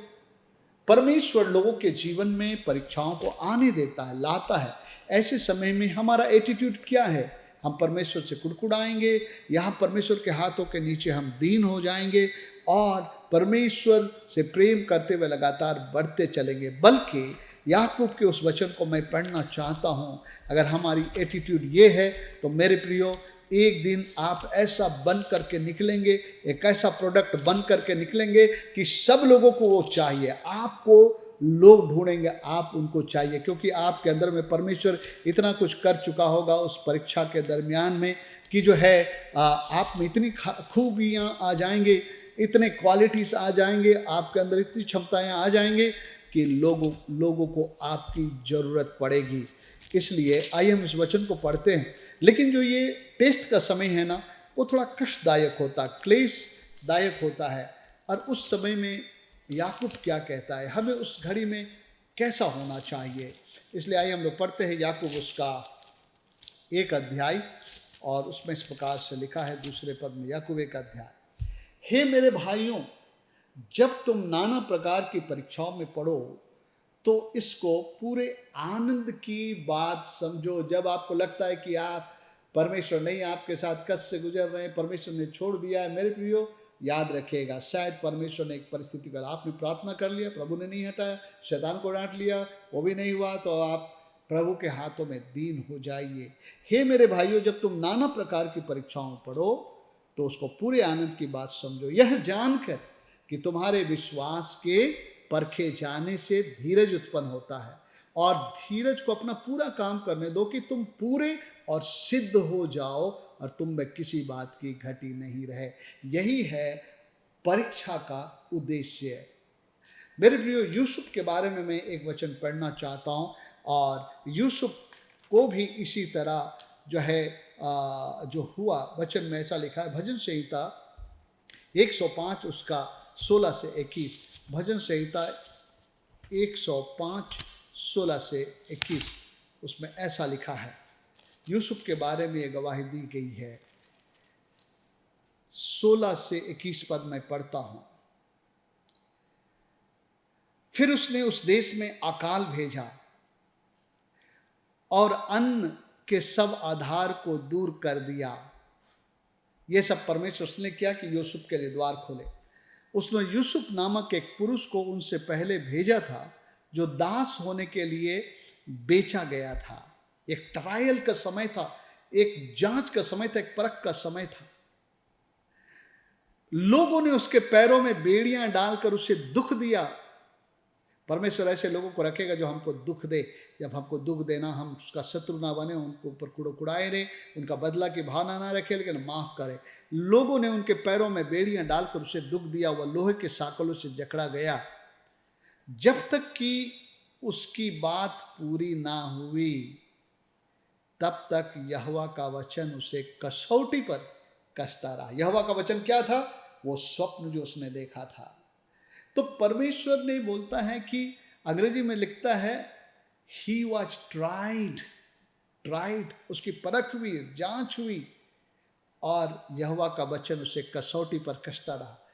परमेश्वर लोगों के जीवन में परीक्षाओं को आने देता है, लाता है। ऐसे समय में हमारा एटीट्यूड क्या है? हम परमेश्वर से कुड़कुड़ाएंगे, यहाँ परमेश्वर के हाथों के नीचे हम दीन हो जाएंगे और परमेश्वर से प्रेम करते हुए लगातार बढ़ते चलेंगे? बल्कि याकूब के उस वचन को मैं पढ़ना चाहता हूँ। अगर हमारी एटीट्यूड ये है तो मेरे प्रियो, एक दिन आप ऐसा बन करके निकलेंगे, एक ऐसा प्रोडक्ट बन करके निकलेंगे कि सब लोगों को वो चाहिए। आपको लोग ढूंढेंगे, आप उनको चाहिए, क्योंकि आपके अंदर में परमेश्वर इतना कुछ कर चुका होगा उस परीक्षा के दरमियान में कि जो है आप में इतनी खूबियाँ आ जाएंगे, इतने क्वालिटीज आ जाएंगे, आपके अंदर इतनी क्षमताएं आ जाएंगे कि लोगों को आपकी ज़रूरत पड़ेगी। इसलिए आइए हम इस वचन को पढ़ते हैं। लेकिन जो ये टेस्ट का समय है ना, वो थोड़ा कष्टदायक होता, क्लेशदायक होता है। और उस समय में याकूब क्या कहता है, हमें उस घड़ी में कैसा होना चाहिए? इसलिए आइए हम लोग पढ़ते हैं याकूब उसका 1 अध्याय, और उसमें इस प्रकार से लिखा है 2 पद में, याकूब 1 अध्याय। हे मेरे भाइयों, जब तुम नाना प्रकार की परीक्षाओं में पढ़ो तो इसको पूरे आनंद की बात समझो। जब आपको लगता है कि आप परमेश्वर नहीं आपके साथ कष्ट से गुजर रहे हैं, परमेश्वर ने छोड़ दिया है, मेरे प्रियो याद रखिएगा, शायद परमेश्वर ने एक परिस्थिति पर आपने प्रार्थना कर लिया, प्रभु ने नहीं हटाया, शैतान को डांट लिया, वो भी नहीं हुआ, तो आप प्रभु के हाथों में दीन हो जाइए। हे मेरे भाइयों, जब तुम नाना प्रकार की परीक्षाओं में पढ़ो तो उसको पूरे आनंद की बात समझो, यह जानकर कि तुम्हारे विश्वास के परखे जाने से धीरज उत्पन्न होता है, और धीरज को अपना पूरा काम करने दो कि तुम पूरे और सिद्ध हो जाओ और तुम में किसी बात की घटी नहीं रहे। यही है परीक्षा का उद्देश्य। मेरे प्रियो, यूसुफ के बारे में मैं एक वचन पढ़ना चाहता हूँ, और यूसुफ को भी इसी तरह जो है जो हुआ, वचन में ऐसा लिखा है, भजन संहिता 105 उसका 16 से 21, भजन संहिता 105 16 से 21, उसमें ऐसा लिखा है, यूसुफ के बारे में ये गवाही दी गई है। 16 से 21 पद में पढ़ता हूं। फिर उसने उस देश में अकाल भेजा और अन्न के सब आधार को दूर कर दिया। ये सब परमेश्वर उसने किया कि यूसुफ के लिए द्वार खोले। उसने यूसुफ नामक एक पुरुष को उनसे पहले भेजा था, जो दास होने के लिए बेचा गया था। एक ट्रायल का समय था, एक जांच का समय था, एक परख का समय था। लोगों ने उसके पैरों में बेड़ियां डालकर उसे दुख दिया। परमेश्वर ऐसे लोगों को रखेगा जो हमको दुख दे। जब हमको दुख देना, हम उसका शत्रु ना बने, उनको ऊपर कुड़कुड़ाए रहे, उनका बदला की भावना ना रखे, लेकिन माफ करे। लोगों ने उनके पैरों में बेड़ियां डालकर उसे दुख दिया। वह लोहे के साकलों से जकड़ा गया, जब तक कि उसकी बात पूरी ना हुई, तब तक यहोवा का वचन उसे कसौटी पर कसता रहा। यहोवा का वचन क्या था? वो स्वप्न जो उसने देखा था। तो परमेश्वर ने बोलता है कि अंग्रेजी में लिखता है, ही वॉज ट्राइड, ट्राइड, उसकी परख हुई, जांच हुई, और यहोवा का वचन उसे कसौटी पर कसता रहा।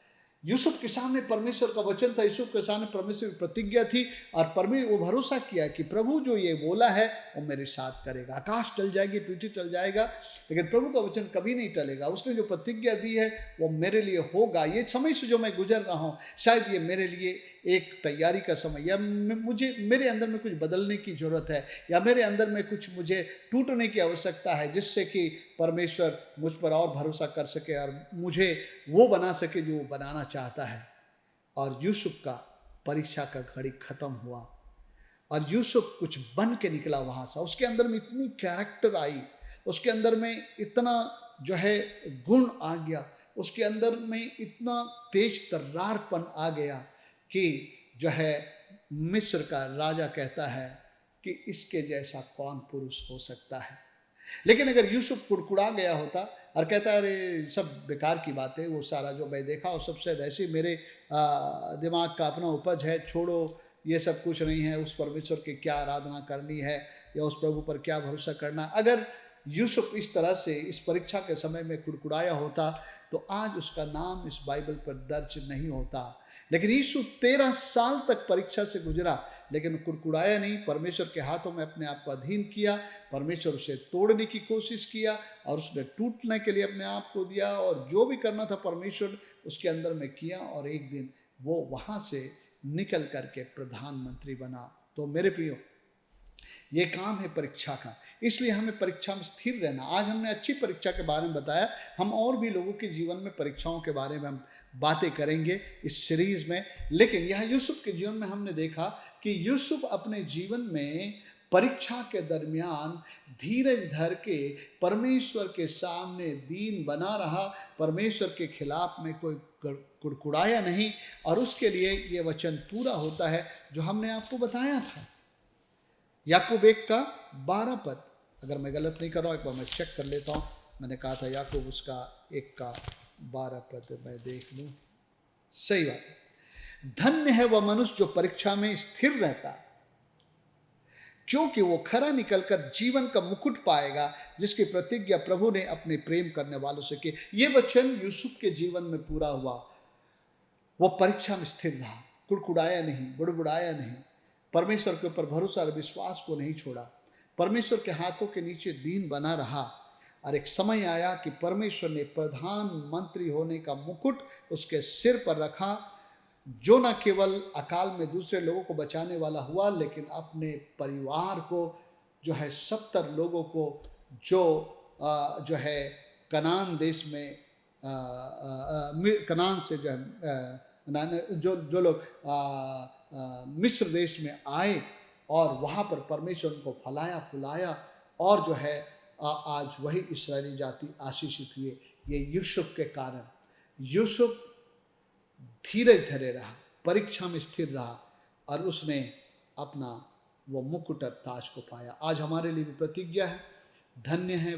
यूसुफ के सामने परमेश्वर का वचन था, यूसुफ के सामने परमेश्वर की प्रतिज्ञा थी, और परमेश्वर वो भरोसा किया कि प्रभु जो ये बोला है वो मेरे साथ करेगा। आकाश टल जाएगी, पृथ्वी टल जाएगा, लेकिन प्रभु का वचन कभी नहीं टलेगा। उसने जो प्रतिज्ञा दी है वो मेरे लिए होगा। ये समय से जो मैं गुजर रहा हूँ, शायद ये मेरे लिए एक तैयारी का समय, या मुझे मेरे अंदर में कुछ बदलने की ज़रूरत है, या मेरे अंदर में कुछ मुझे टूटने की आवश्यकता है, जिससे कि परमेश्वर मुझ पर और भरोसा कर सके और मुझे वो बना सके जो वो बनाना चाहता है। और यूसुफ का परीक्षा का घड़ी खत्म हुआ, और यूसुफ कुछ बन के निकला वहाँ से। उसके अंदर में इतनी कैरेक्टर आई, उसके अंदर में इतना जो है गुण आ गया, उसके अंदर में इतना तेज तर्रारपन आ गया कि जो है मिस्र का राजा कहता है कि इसके जैसा कौन पुरुष हो सकता है। लेकिन अगर यूसुफ कुड़कुड़ा गया होता और कहता है अरे सब बेकार की बात है, वो सारा जो मैं देखा वो सब शायद ऐसे मेरे दिमाग का अपना उपज है, छोड़ो, ये सब कुछ नहीं है, उस परमेश्वर की क्या आराधना करनी है या उस प्रभु पर क्या भरोसा करना। अगर यूसुफ इस तरह से इस परीक्षा के समय में कुड़कुड़ाया होता तो आज उसका नाम इस बाइबल पर दर्ज नहीं होता। लेकिन यूसुफ 13 साल तक परीक्षा से गुजरा, लेकिन कुड़कुड़ाया नहीं, परमेश्वर के हाथों में अपने आप को अधीन किया। परमेश्वर उसे तोड़ने की कोशिश किया और उसने टूटने के लिए अपने आप को दिया, और जो भी करना था परमेश्वर उसके अंदर में किया, और एक दिन वो वहाँ से निकल करके प्रधानमंत्री बना। तो मेरे प्रियो, ये काम है परीक्षा का, इसलिए हमें परीक्षा में स्थिर रहना। आज हमने अच्छी परीक्षा के बारे में बताया, हम और भी लोगों के जीवन में परीक्षाओं के बारे में हम बातें करेंगे इस सीरीज में। लेकिन यह यूसुफ के जीवन में हमने देखा कि यूसुफ अपने जीवन में परीक्षा के दरमियान धीरज धर के परमेश्वर के सामने दीन बना रहा, परमेश्वर के खिलाफ में कोई कुड़कुड़ाया नहीं, और उसके लिए ये वचन पूरा होता है जो हमने आपको बताया था। याकूब 1 का 12 पद, अगर मैं गलत नहीं कर रहा हूँ, एक बार मैं चेक कर लेता हूँ। मैंने कहा था याकूब उसका 1 का 12 पद, मैं देख लूँ, सही बात है। धन्य है वह मनुष्य जो परीक्षा में स्थिर रहता है, क्योंकि वो खरा निकलकर जीवन का मुकुट पाएगा, जिसकी प्रतिज्ञा प्रभु ने अपने प्रेम करने वालों से की। ये वचन यूसुफ के जीवन में पूरा हुआ। वो परीक्षा में स्थिर रहा, कुड़कुड़ाया नहीं, बुड़बुड़ाया नहीं, परमेश्वर के ऊपर भरोसा और विश्वास को नहीं छोड़ा, परमेश्वर के हाथों के नीचे दीन बना रहा। और एक समय आया कि परमेश्वर ने प्रधानमंत्री होने का मुकुट उसके सिर पर रखा, जो न केवल अकाल में दूसरे लोगों को बचाने वाला हुआ, लेकिन अपने परिवार को जो है 70 लोगों को जो है कनान देश में कनान से जो है जो लोग मिस्र देश में आए, और वहाँ पर परमेश्वर उनको फलाया फुलाया, और जो है आज वही इस्राएली जाति आशीषित हुए। ये यूसुफ के कारण। यूसुफ धीरज धरे रहा, परीक्षा में स्थिर रहा, और उसने अपना वो मुकुट और ताज को पाया। आज हमारे लिए भी प्रतिज्ञा है, धन्य है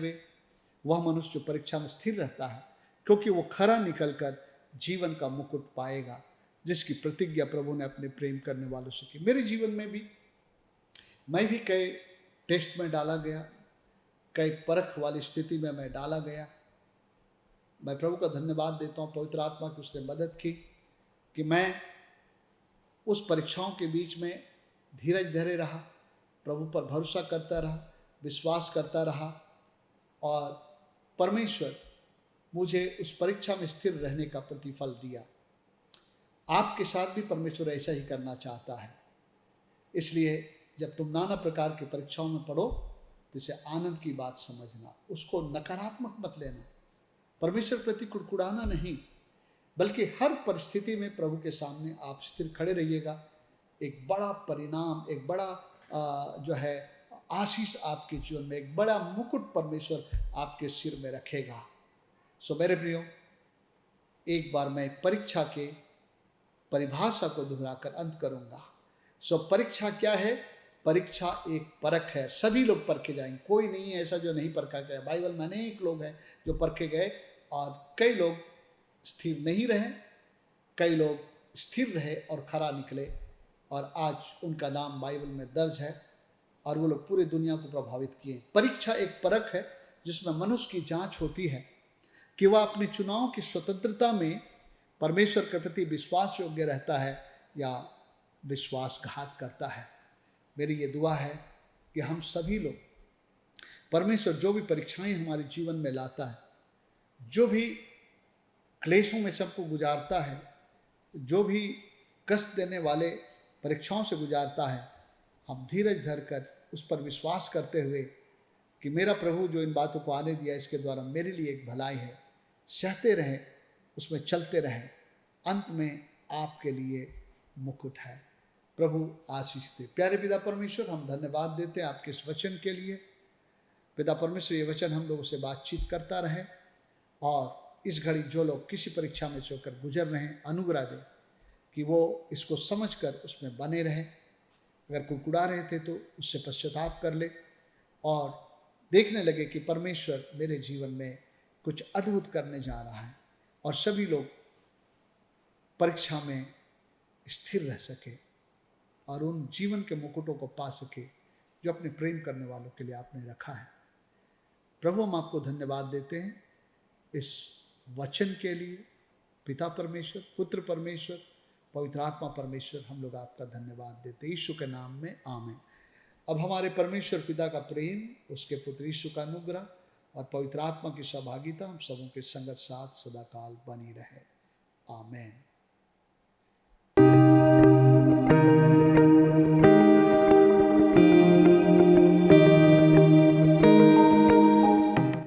वह मनुष्य जो परीक्षा में स्थिर रहता है, क्योंकि वो खरा निकलकर जीवन का मुकुट पाएगा, जिसकी प्रतिज्ञा प्रभु ने अपने प्रेम करने वालों से की। मेरे जीवन में भी मैं भी कई टेस्ट में डाला गया, कई परख वाली स्थिति में मैं डाला गया। मैं प्रभु का धन्यवाद देता हूँ, पवित्र आत्मा की उसने मदद की कि मैं उस परीक्षाओं के बीच में धीरज धरे रहा, प्रभु पर भरोसा करता रहा, विश्वास करता रहा, और परमेश्वर मुझे उस परीक्षा में स्थिर रहने का प्रतिफल दिया। आपके साथ भी परमेश्वर ऐसा ही करना चाहता है। इसलिए जब तुम नाना प्रकार की परीक्षाओं में पढ़ो तो इसे आनंद की बात समझना, उसको नकारात्मक मत लेना, परमेश्वर प्रति कुड़कुड़ाना नहीं, बल्कि हर परिस्थिति में प्रभु के सामने आप स्थिर खड़े रहिएगा। एक बड़ा परिणाम, एक बड़ा जो है आशीष आपके जीवन में, एक बड़ा मुकुट परमेश्वर आपके सिर में रखेगा। सो मेरे प्रियो, एक बार मैं परीक्षा के परिभाषा को दोहराकर अंत करूंगा। सो परीक्षा क्या है? परीक्षा एक परख है। सभी लोग परखे जाएंगे, कोई नहीं है ऐसा जो नहीं परखा गया। बाइबल में अनेक लोग हैं जो परखे गए, और कई लोग स्थिर नहीं रहे, कई लोग स्थिर रहे और खरा निकले, और आज उनका नाम बाइबल में दर्ज है। और वो लोग पूरी दुनिया को प्रभावित किए। परीक्षा एक परख है जिसमें मनुष्य की जांच होती है कि वह अपने चुनाव की स्वतंत्रता में परमेश्वर के प्रति विश्वास योग्य रहता है या विश्वासघात करता है। मेरी ये दुआ है कि हम सभी लोग, परमेश्वर जो भी परीक्षाएं हमारे जीवन में लाता है, जो भी क्लेशों में सबको गुजारता है, जो भी कष्ट देने वाले परीक्षाओं से गुजारता है, हम धीरज धरकर उस पर विश्वास करते हुए कि मेरा प्रभु जो इन बातों को आने दिया इसके द्वारा मेरे लिए एक भलाई है, सहते रहें, उसमें चलते रहें, अंत में आपके लिए मुकुट है। प्रभु आशीष दे। प्यारे पिता परमेश्वर, हम धन्यवाद देते हैं आपके इस वचन के लिए। पिता परमेश्वर, ये वचन हम लोगों से बातचीत करता रहे और इस घड़ी जो लोग किसी परीक्षा में होकर गुजर रहे हैं, अनुग्रह दे कि वो इसको समझकर उसमें बने रहें। अगर कुड़कुड़ा रहे थे तो उससे पश्चाताप कर ले और देखने लगे कि परमेश्वर मेरे जीवन में कुछ अद्भुत करने जा रहा है और सभी लोग परीक्षा में स्थिर रह सके और उन जीवन के मुकुटों को पा सके जो अपने प्रेम करने वालों के लिए आपने रखा है। प्रभु, हम आपको धन्यवाद देते हैं इस वचन के लिए। पिता परमेश्वर, पुत्र परमेश्वर, पवित्र आत्मा परमेश्वर, हम लोग आपका धन्यवाद देते हैं यीशु के नाम में, आमीन। अब हमारे परमेश्वर पिता का प्रेम, उसके पुत्र यीशु का अनुग्रह और पवित्र आत्मा की सहभागिता हम सबों के संगत साथ सदाकाल बनी रहे। आमीन।